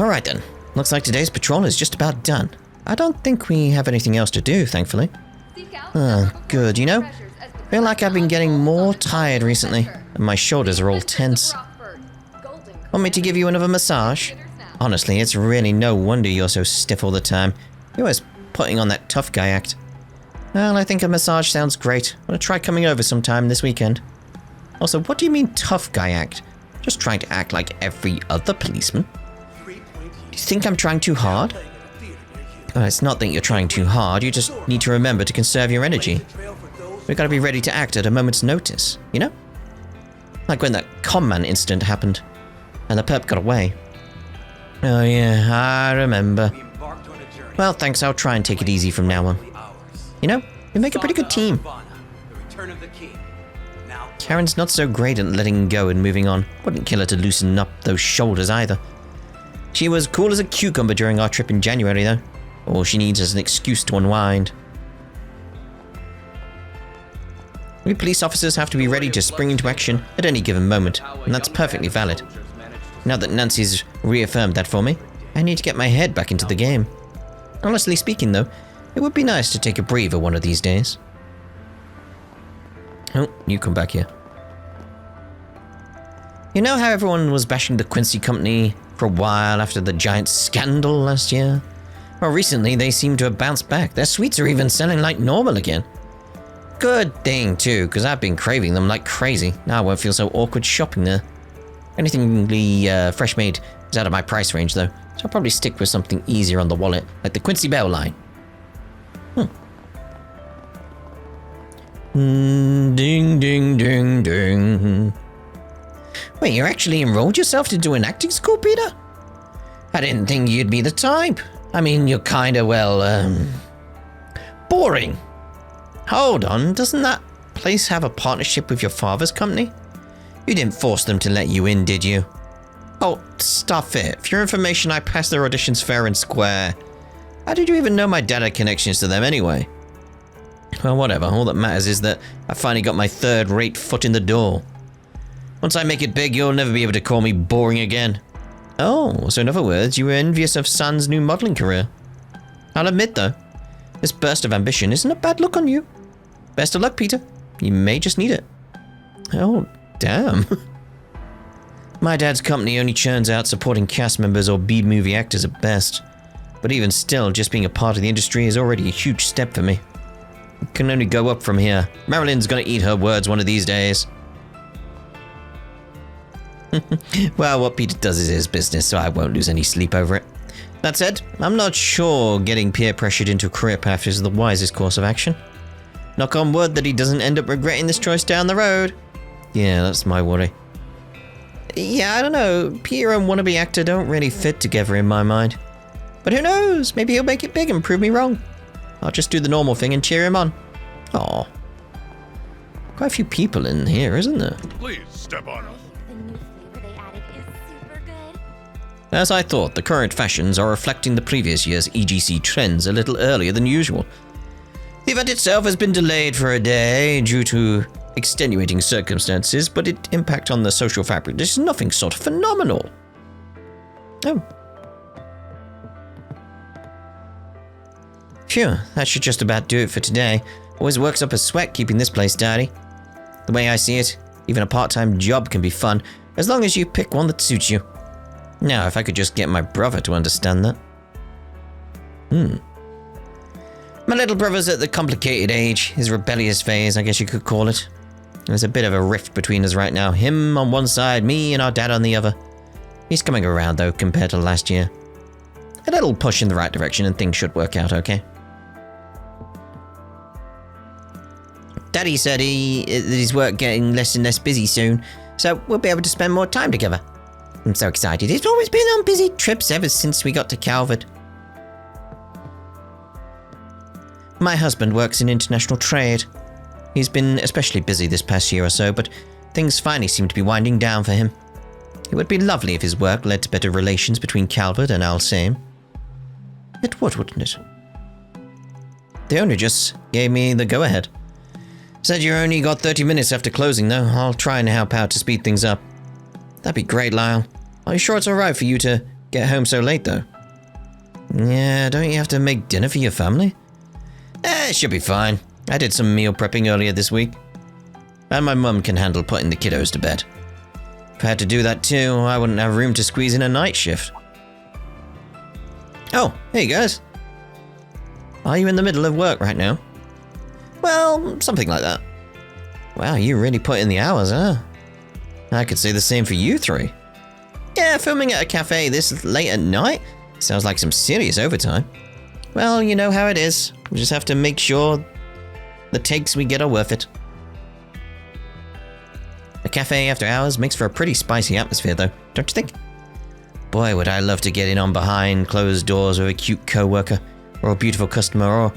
Alright then, looks like today's patrol is just about done. I don't think we have anything else to do, thankfully. Oh, good, you know? I feel like I've been getting more tired recently, and my shoulders are all tense. Want me to give you another massage? Honestly, it's really no wonder you're so stiff all the time. You're always putting on that tough guy act. Well, I think a massage sounds great. Want to try coming over sometime this weekend? Also, what do you mean tough guy act? Just trying to act like every other policeman? Do you think I'm trying too hard? It's not that you're trying too hard, you just need to remember to conserve your energy. We've got to be ready to act at a moment's notice, you know? Like when that Comman incident happened, and the perp got away. Oh yeah, I remember. Well, thanks, I'll try and take it easy from now on. You know, we make a pretty good team. Karen's not so great at letting go and moving on. Wouldn't kill her to loosen up those shoulders either. She was cool as a cucumber during our trip in January, though. All she needs is an excuse to unwind. We police officers have to be ready to spring into action at any given moment, and that's perfectly valid. Now that Nancy's reaffirmed that for me, I need to get my head back into the game. Honestly speaking, though, it would be nice to take a breather one of these days. Oh, you come back here. You know how everyone was bashing the Quincy Company for a while after the giant scandal last year? Well, recently they seem to have bounced back. Their sweets are even selling like normal again. Good thing, too, because I've been craving them like crazy. Now I won't feel so awkward shopping there. Anything fresh made is out of my price range, though, so I'll probably stick with something easier on the wallet, like the Quincy Bell line. Ding, ding, ding, ding. Wait, you actually enrolled yourself to do an acting school, Peter? I didn't think you'd be the type. I mean, you're kinda, well, boring. Hold on, doesn't that place have a partnership with your father's company? You didn't force them to let you in, did you? Oh, stuff it. For your information, I passed their auditions fair and square. How did you even know my dad had connections to them anyway? Well, whatever. All that matters is that I finally got my third-rate foot in the door. Once I make it big, you'll never be able to call me boring again. Oh, so in other words, you were envious of Sun's new modeling career. I'll admit, though, this burst of ambition isn't a bad look on you. Best of luck, Peter. You may just need it. Oh, damn. My dad's company only churns out supporting cast members or B-movie actors at best. But even still, just being a part of the industry is already a huge step for me. It can only go up from here. Marilyn's gonna eat her words one of these days. Well, what Peter does is his business, so I won't lose any sleep over it. That said, I'm not sure getting peer pressured into a career path is the wisest course of action. Knock on wood that he doesn't end up regretting this choice down the road. Yeah, that's my worry. Yeah, I don't know. Peter and wannabe actor don't really fit together in my mind. But who knows? Maybe he'll make it big and prove me wrong. I'll just do the normal thing and cheer him on. Aw. Quite a few people in here, isn't there? Please step on up. The new flavor they added is super good. As I thought, the current fashions are reflecting the previous year's EGC trends a little earlier than usual. The event itself has been delayed for a day due to extenuating circumstances, but its impact on the social fabric is nothing sort of phenomenal. Oh. Phew, that should just about do it for today. Always works up a sweat keeping this place tidy. The way I see it, even a part-time job can be fun, as long as you pick one that suits you. Now, if I could just get my brother to understand that. My little brother's at the complicated age, his rebellious phase, I guess you could call it. There's a bit of a rift between us right now, him on one side, me and our dad on the other. He's coming around though, compared to last year. A little push in the right direction and things should work out okay. Daddy said that his work getting less and less busy soon, so we'll be able to spend more time together. I'm so excited. He's always been on busy trips ever since we got to Calvert. My husband works in international trade. He's been especially busy this past year or so, but things finally seem to be winding down for him. It would be lovely if his work led to better relations between Calvert and Alsame. It would, wouldn't it? The owner just gave me the go-ahead. Said you only got 30 minutes after closing, though. I'll try and help out to speed things up. That'd be great, Lyle. Are you sure it's alright for you to get home so late, though? Yeah, don't you have to make dinner for your family? It should be fine. I did some meal prepping earlier this week. And my mum can handle putting the kiddos to bed. If I had to do that too, I wouldn't have room to squeeze in a night shift. Oh, hey guys. Are you in the middle of work right now? Well, something like that. Wow, you really put in the hours, huh? I could say the same for you three. Yeah, filming at a cafe this late at night? Sounds like some serious overtime. Well, you know how it is. We just have to make sure the takes we get are worth it. A cafe after hours makes for a pretty spicy atmosphere though, don't you think? Boy, would I love to get in on behind closed doors with a cute co-worker, or a beautiful customer, or...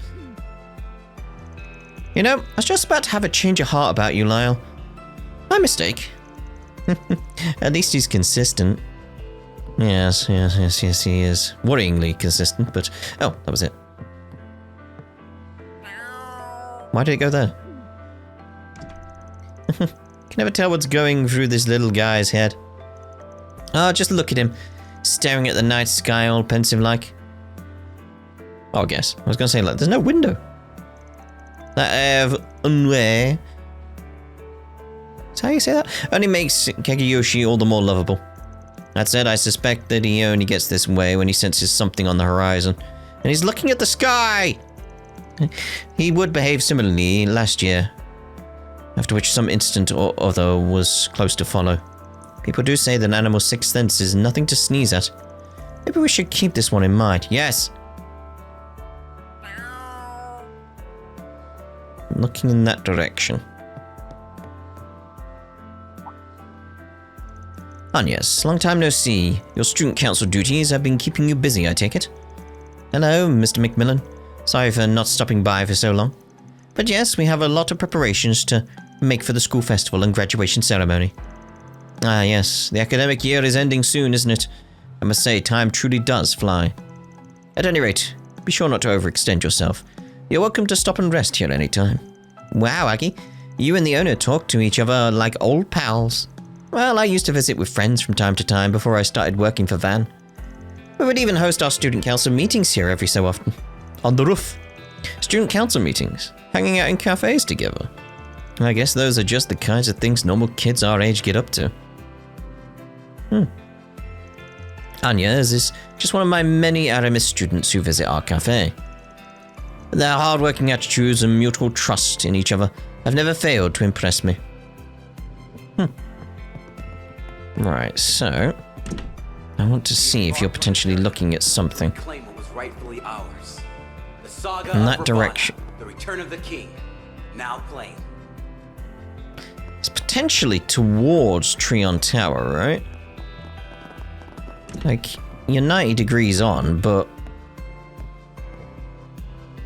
You know, I was just about to have a change of heart about you, Lyle. My mistake. At least he's consistent. Yes, he is. Worryingly consistent, but... Oh, that was it. Why did it go there? Can never tell what's going through this little guy's head. Oh, just look at him. Staring at the night sky all pensive-like. Oh, I guess. I was gonna say, like, there's no window. That have unway. Is how you say that? Only makes Kageyoshi all the more lovable. That said, I suspect that he only gets this way when he senses something on the horizon. And he's looking at the sky! He would behave similarly last year, after which some incident or other was close to follow. People do say that an animal's sixth sense is nothing to sneeze at. Maybe we should keep this one in mind. Yes! Looking in that direction. Agnes, long time no see. Your student council duties have been keeping you busy, I take it. Hello, Mr. McMillan. Sorry for not stopping by for so long. But yes, we have a lot of preparations to make for the school festival and graduation ceremony. Ah yes, the academic year is ending soon, isn't it? I must say, time truly does fly. At any rate, be sure not to overextend yourself. You're welcome to stop and rest here anytime. Wow, Aggie, you and the owner talk to each other like old pals. Well, I used to visit with friends from time to time before I started working for Van. We would even host our student council meetings here every so often. On the roof. Student council meetings. Hanging out in cafes together. I guess those are just the kinds of things normal kids our age get up to. Anya is just one of my many Aramis students who visit our cafe. Their hard-working attitudes and mutual trust in each other have never failed to impress me. Right, so I want to see if you're potentially looking at something Claim what was rightfully ours. The saga in of that Ravana, direction. The return of the king. Now claim. It's potentially towards Trion Tower, right? Like, you're 90 degrees on, but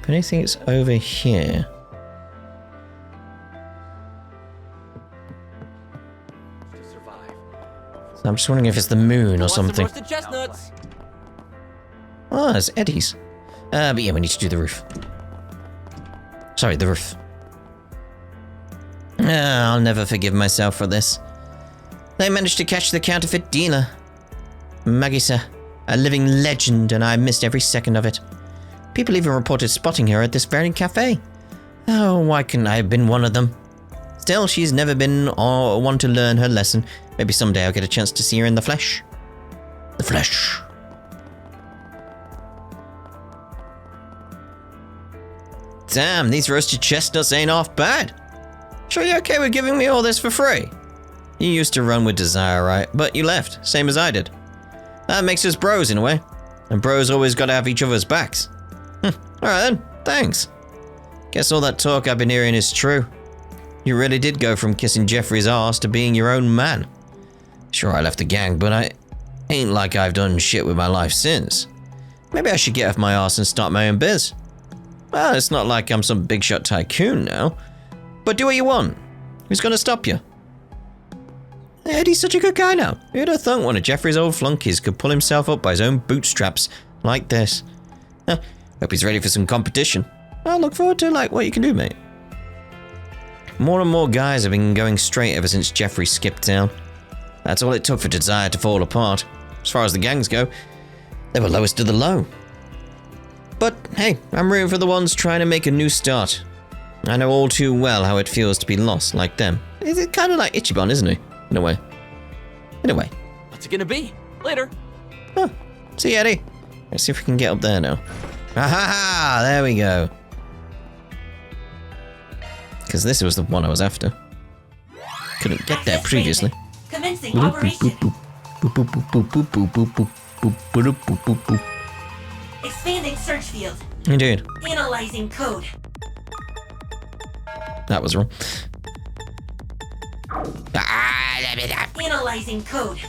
if anything, it's over here. To survive. So I'm just wondering if it's the moon or something. Roasted chestnuts. Oh, it's Eddie's. But yeah, we need to do the roof. Sorry, the roof. I'll never forgive myself for this. They managed to catch the counterfeit dealer. Magisa, a living legend, and I missed every second of it. People even reported spotting her at this very cafe. Oh, why couldn't I have been one of them? Still, she's never been one to learn her lesson. Maybe someday I'll get a chance to see her in the flesh. The flesh. Damn, these roasted chestnuts ain't half bad. Sure you okay with giving me all this for free? You used to run with Desire, right? But you left, same as I did. That makes us bros in a way. And bros always gotta have each other's backs. Alright then, thanks. Guess all that talk I've been hearing is true. You really did go from kissing Jeffrey's ass to being your own man. Sure, I left the gang, but I ain't like I've done shit with my life since. Maybe I should get off my ass and start my own biz. Well, it's not like I'm some big shot tycoon now. But do what you want. Who's gonna stop you? Eddie's such a good guy now. Who'd have thunk one of Jeffrey's old flunkies could pull himself up by his own bootstraps like this? Hope he's ready for some competition. I'll look forward to what you can do, mate. More and more guys have been going straight ever since Jeffrey skipped town. That's all it took for Desire to fall apart. As far as the gangs go, they were lowest of the low. But hey, I'm rooting for the ones trying to make a new start. I know all too well how it feels to be lost like them. It's kind of like Ichiban, isn't he? In a way. What's it gonna be? Later. Huh. See you, Eddie. Let's see if we can get up there now. Ha! There we go. Because this was the one I was after. Couldn't get there previously. Commencing operation. Expanding search field. Indeed. Analyzing code. That was wrong. Analyzing code.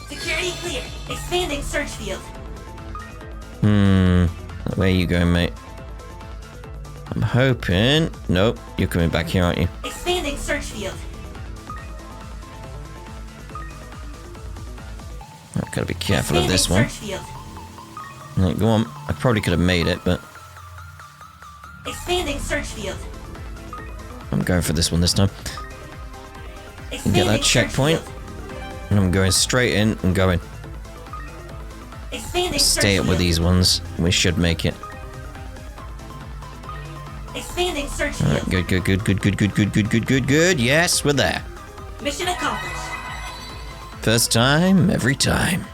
Security clear. Expanding search field. Where are you going, mate? I'm hoping... Nope, you're coming back here, aren't you? Expanding search field. I've got to be careful of this Expanding one. search field. Right, go on. I probably could have made it, but Expanding search field. I'm going for this one this time. And get that checkpoint. And I'm going straight in and going. Stay up with these ones. We should make it. Expanding search Alright, field. good. Yes, we're there. Mission accomplished. First time, every time.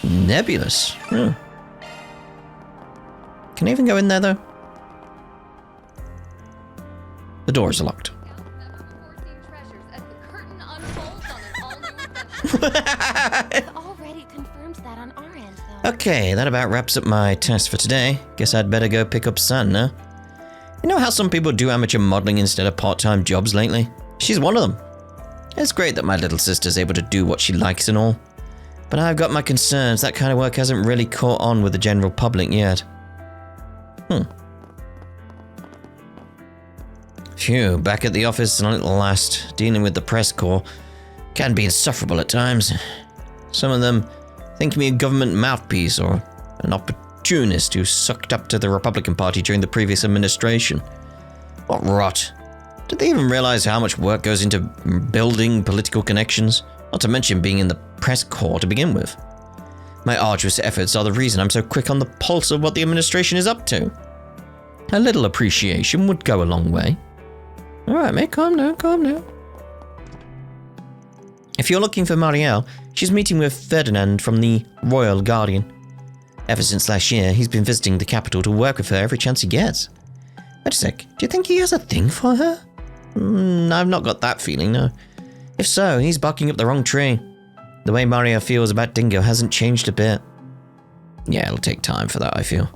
Nebulous. Can I even go in there, though? The doors are locked. Already confirmed that on our end, though. Okay, that about wraps up my test for today. Guess I'd better go pick up Sun, huh? You know how some people do amateur modeling instead of part-time jobs lately? She's one of them. It's great that my little sister's able to do what she likes and all. But I've got my concerns. That kind of work hasn't really caught on with the general public yet. Phew, back at the office at last. Dealing with the press corps can be insufferable at times. Some of them think me a government mouthpiece or an opportunist who sucked up to the Republican Party during the previous administration. What rot. Did they even realize how much work goes into building political connections? Not to mention being in the press corps to begin with. My arduous efforts are the reason I'm so quick on the pulse of what the administration is up to. A little appreciation would go a long way. Alright, mate, calm down. If you're looking for Marielle, she's meeting with Ferdinand from the Royal Guardian. Ever since last year, he's been visiting the capital to work with her every chance he gets. Wait a sec, do you think he has a thing for her? I've not got that feeling, no. If so, he's barking up the wrong tree. The way Mario feels about Dingo hasn't changed a bit. Yeah, it'll take time for that, I feel.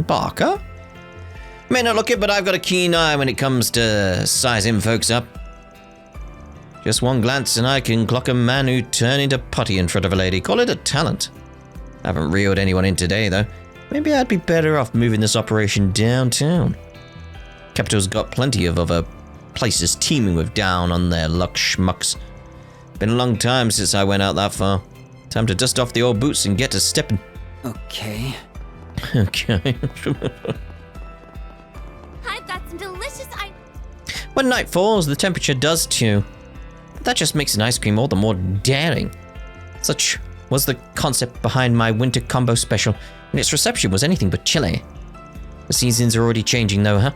Barker? May not look it, but I've got a keen eye when it comes to sizing folks up. Just one glance and I can clock a man who turned into putty in front of a lady. Call it a talent. I haven't reeled anyone in today, though. Maybe I'd be better off moving this operation downtown. Capital's got plenty of other places teeming with down on their luck schmucks. Been a long time since I went out that far. Time to dust off the old boots and get to stepping. Okay. Okay. I've got some delicious When night falls, the temperature does too. But that just makes an ice cream all the more daring. Such was the concept behind my winter combo special, and its reception was anything but chilly. The seasons are already changing though, huh?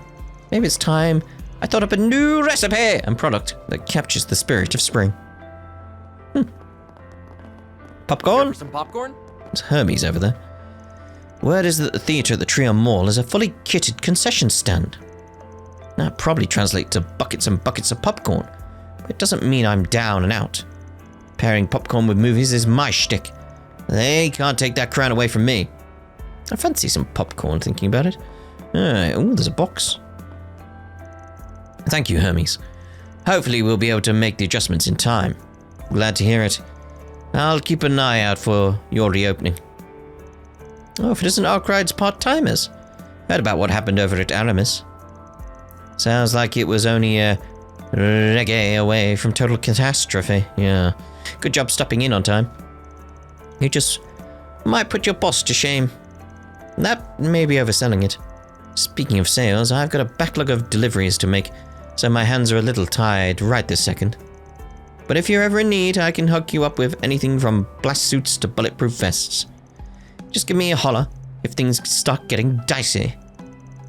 Maybe it's time I thought up a new recipe and product that captures the spirit of spring. Popcorn? Care for some popcorn? It's Hermes over there. Word is that the theatre at the Trion Mall is a fully kitted concession stand. That probably translates to buckets and buckets of popcorn, but it doesn't mean I'm down and out. Pairing popcorn with movies is my shtick. They can't take that crown away from me. I fancy some popcorn thinking about it. Oh, there's a box. Thank you, Hermes. Hopefully we'll be able to make the adjustments in time. Glad to hear it. I'll keep an eye out for your reopening. Oh, if it isn't Arkwright's part-timers. Heard about what happened over at Aramis. Sounds like it was only a reggae away from total catastrophe. Yeah. Good job stopping in on time. You just might put your boss to shame. That may be overselling it. Speaking of sales, I've got a backlog of deliveries to make, so my hands are a little tied right this second. But if you're ever in need, I can hook you up with anything from blast suits to bulletproof vests. Just give me a holler if things start getting dicey.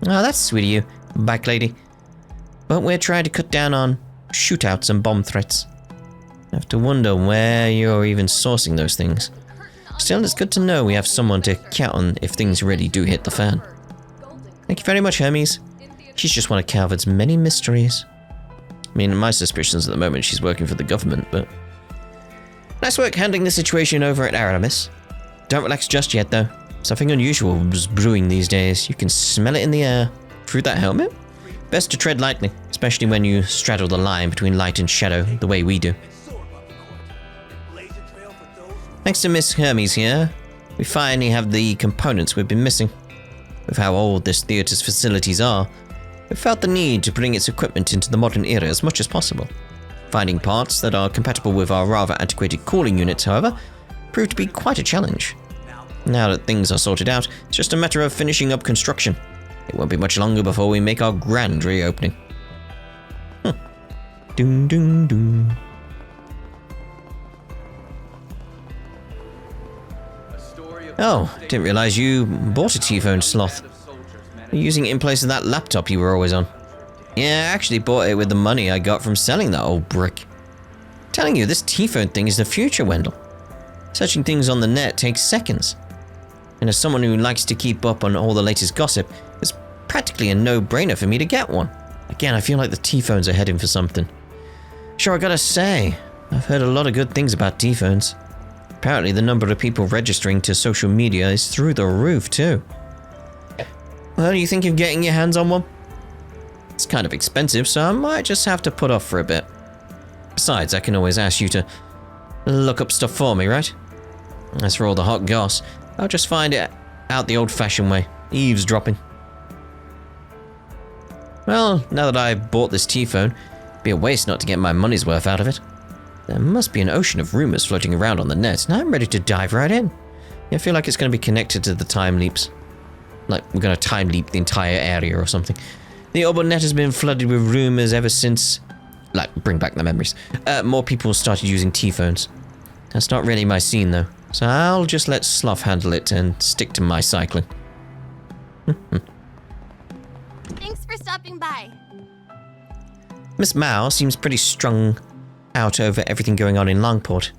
Oh, that's sweet of you, bike lady. But we're trying to cut down on shootouts and bomb threats. I have to wonder where you're even sourcing those things. Still, it's good to know we have someone to count on if things really do hit the fan. Thank you very much, Hermes. She's just one of Calvert's many mysteries. I mean, my suspicions at the moment she's working for the government, but... Nice work handling the situation over at Aramis. Don't relax just yet, though. Something unusual is brewing these days. You can smell it in the air. Through that helmet? Best to tread lightly, especially when you straddle the line between light and shadow, the way we do. Thanks to Miss Hermes here, we finally have the components we've been missing. With how old this theatre's facilities are, we felt the need to bring its equipment into the modern era as much as possible. Finding parts that are compatible with our rather antiquated cooling units, however, proved to be quite a challenge. Now that things are sorted out, it's just a matter of finishing up construction. It won't be much longer before we make our grand reopening. Doom doom doom. Oh, didn't realize you bought a T-phone, Sloth. You're using it in place of that laptop you were always on. Yeah, I actually bought it with the money I got from selling that old brick. I'm telling you, this T-phone thing is the future, Wendell. Searching things on the net takes seconds. And as someone who likes to keep up on all the latest gossip, it's practically a no-brainer for me to get one. Again, I feel like the T-phones are heading for something. Sure, I gotta say, I've heard a lot of good things about T-phones. Apparently the number of people registering to social media is through the roof too. Well, do you think of getting your hands on one? It's kind of expensive, so I might just have to put off for a bit. Besides, I can always ask you to look up stuff for me, right? As for all the hot goss, I'll just find it out the old-fashioned way, eavesdropping. Well, now that I've bought this T-phone, it'd be a waste not to get my money's worth out of it. There must be an ocean of rumors floating around on the net, and I'm ready to dive right in. I feel like it's going to be connected to the time leaps. Like we're going to time leap the entire area or something. The urban net has been flooded with rumors ever since... Like, bring back the memories. More people started using T-phones. That's not really my scene, though. So I'll just let Sloth handle it and stick to my cycling. Thanks for stopping by. Miss Mao seems pretty strung out over everything going on in Longport.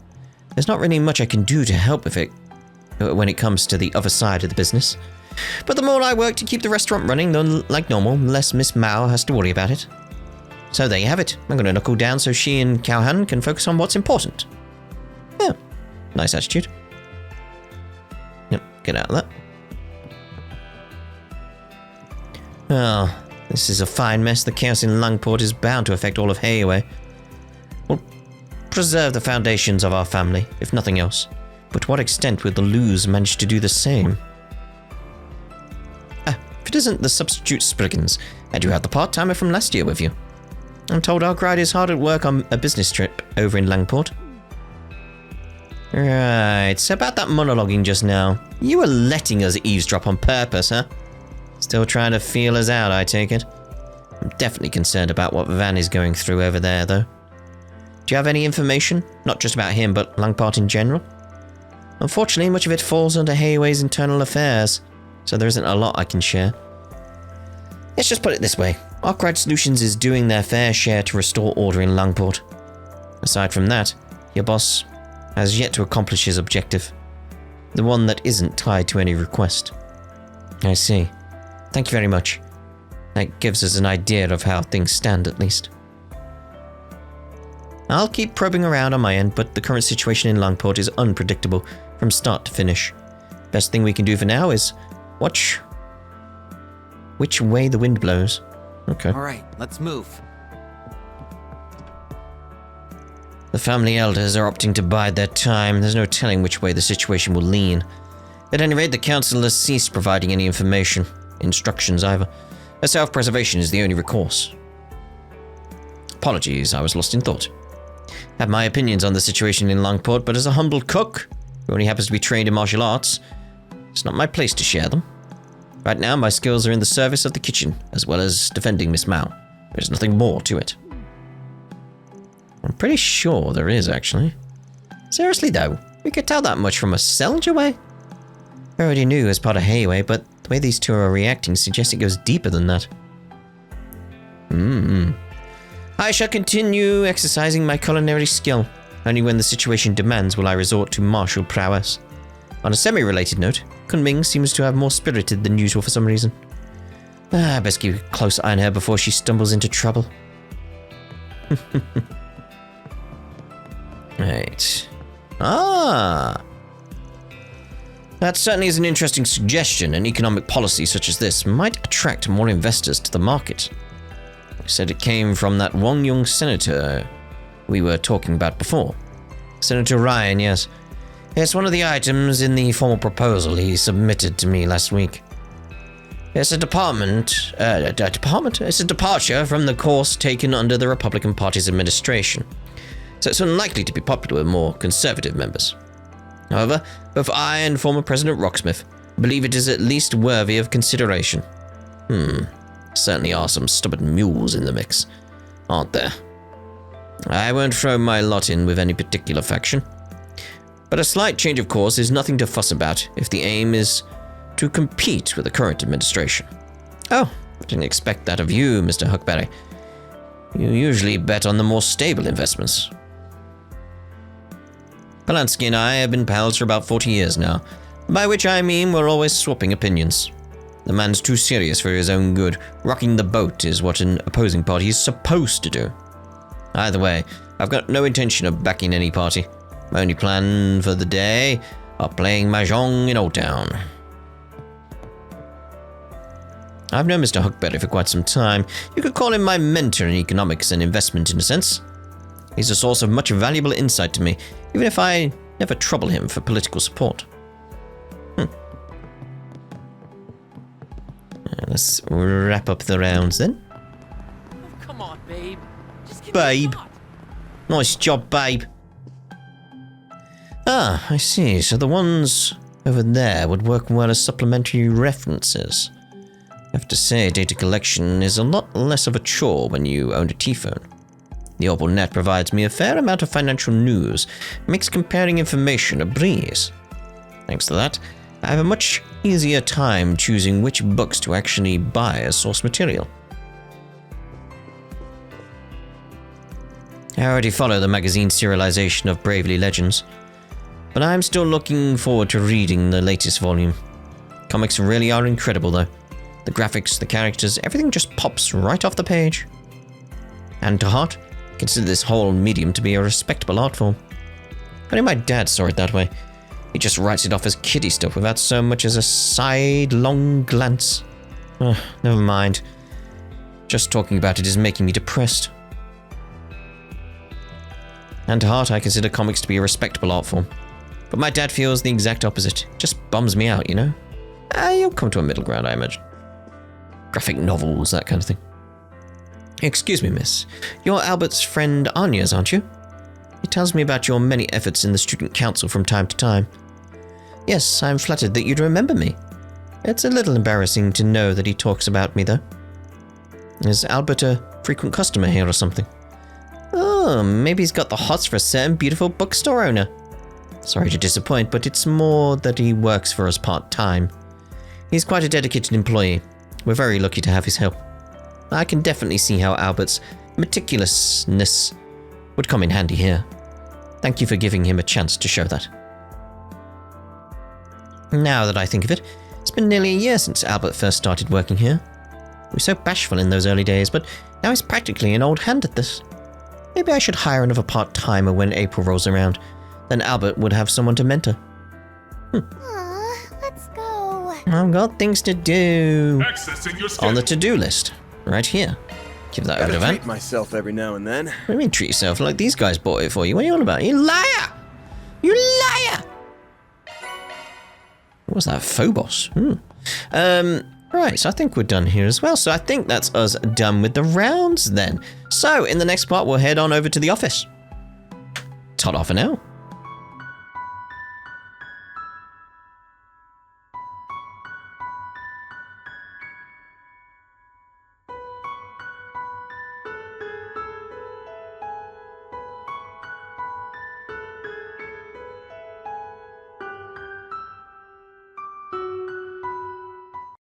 there's not really much I can do to help with it when it comes to the other side of the business. But the more I work to keep the restaurant running like normal, the less Miss Mao has to worry about it. So there you have it. I'm going to knuckle down so she and Cowhan can focus on what's important. Yeah, nice attitude. Yep, get out of that. Oh, this is a fine mess. The chaos in Lungport is bound to affect all of Heiwei. We'll preserve the foundations of our family, if nothing else. But to what extent will the Lus manage to do the same? If it isn't the substitute Spriggans, and you had the part-timer from last year with you. I'm told Arkwright is hard at work on a business trip over in Langport. Right, so about that monologuing just now. You were letting us eavesdrop on purpose, huh? Still trying to feel us out, I take it. I'm definitely concerned about what Van is going through over there, though. Do you have any information? Not just about him, but Langport in general? Unfortunately, much of it falls under Heiwei's internal affairs, so there isn't a lot I can share. Let's just put it this way. Arkwright Solutions is doing their fair share to restore order in Langport. Aside from that, your boss has yet to accomplish his objective. The one that isn't tied to any request. I see. Thank you very much. That gives us an idea of how things stand, at least. I'll keep probing around on my end, but the current situation in Langport is unpredictable from start to finish. Best thing we can do for now is watch which way the wind blows. Okay. All right, let's move. The family elders are opting to bide their time. There's no telling which way the situation will lean. At any rate, the council has ceased providing any information, instructions either. Self-preservation is the only recourse. Apologies, I was lost in thought. Have my opinions on the situation in Langport, but as a humble cook, who only happens to be trained in martial arts, it's not my place to share them. Right now, my skills are in the service of the kitchen, as well as defending Miss Mao. There's nothing more to it. I'm pretty sure there is, actually. Seriously, though, you could tell that much from a Selja way? I already knew as part of Heiwei, but the way these two are reacting suggests it goes deeper than that. I shall continue exercising my culinary skill. Only when the situation demands will I resort to martial prowess. On a semi-related note, Kunming seems to have more spirited than usual for some reason. Best keep a close eye on her before she stumbles into trouble. Right. That certainly is an interesting suggestion. An economic policy such as this might attract more investors to the market. You said it came from that Wong Yung senator we were talking about before. Senator Ryan, yes. It's one of the items in the formal proposal he submitted to me last week. It's a It's a departure from the course taken under the Republican Party's administration. So it's unlikely to be popular with more conservative members. However, both I and former President Rocksmith believe it is at least worthy of consideration. Certainly are some stubborn mules in the mix, aren't there? I won't throw my lot in with any particular faction. But a slight change of course is nothing to fuss about if the aim is to compete with the current administration. Oh, I didn't expect that of you, Mr. Huckberry. You usually bet on the more stable investments. Polanski and I have been pals for about 40 years now, by which I mean we're always swapping opinions. The man's too serious for his own good. Rocking the boat is what an opposing party is supposed to do. Either way, I've got no intention of backing any party. My only plan for the day are playing Mahjong in Old Town. I've known Mr. Huckberry for quite some time. You could call him my mentor in economics and investment in a sense. He's a source of much valuable insight to me, even if I never trouble him for political support. Let's wrap up the rounds then. Oh, come on, babe. Just give Babe. me a shot. Nice job, babe. I see. So the ones over there would work well as supplementary references. I have to say, data collection is a lot less of a chore when you own a T-phone. The OrbleNet provides me a fair amount of financial news, makes comparing information a breeze. Thanks to that, I have a much easier time choosing which books to actually buy as source material. I already follow the magazine serialization of Bravely Legends. But I'm still looking forward to reading the latest volume. Comics really are incredible though. The graphics, the characters, everything just pops right off the page. And to heart, consider this whole medium to be a respectable art form. Only my dad saw it that way. He just writes it off as kiddie stuff without so much as a sidelong glance. Oh, never mind. Just talking about it is making me depressed. And to heart, I consider comics to be a respectable art form. But my dad feels the exact opposite. Just bums me out, you know? You'll come to a middle ground, I imagine. Graphic novels, that kind of thing. Excuse me, miss. You're Albert's friend Anya's, aren't you? He tells me about your many efforts in the student council from time to time. Yes, I'm flattered that you'd remember me. It's a little embarrassing to know that he talks about me, though. Is Albert a frequent customer here or something? Oh, maybe he's got the hots for a certain beautiful bookstore owner. Sorry to disappoint, but it's more that he works for us part-time. He's quite a dedicated employee. We're very lucky to have his help. I can definitely see how Albert's meticulousness would come in handy here. Thank you for giving him a chance to show that. Now that I think of it, it's been nearly a year since Albert first started working here. We were so bashful in those early days, but now he's practically an old hand at this. Maybe I should hire another part-timer when April rolls around. Then Albert would have someone to mentor. Let's go. I've got things to do. Accessing your schedule. On the to-do list. Right here. Give that over to Gotta Van. treat myself every now and then. What do you mean treat yourself? Like these guys bought it for you. What are you on about? You liar! You liar! What was that? Phobos. Right, so I think we're done here as well. So I think that's us done with the rounds then. So in the next part, we'll head on over to the office. Ta-da for now.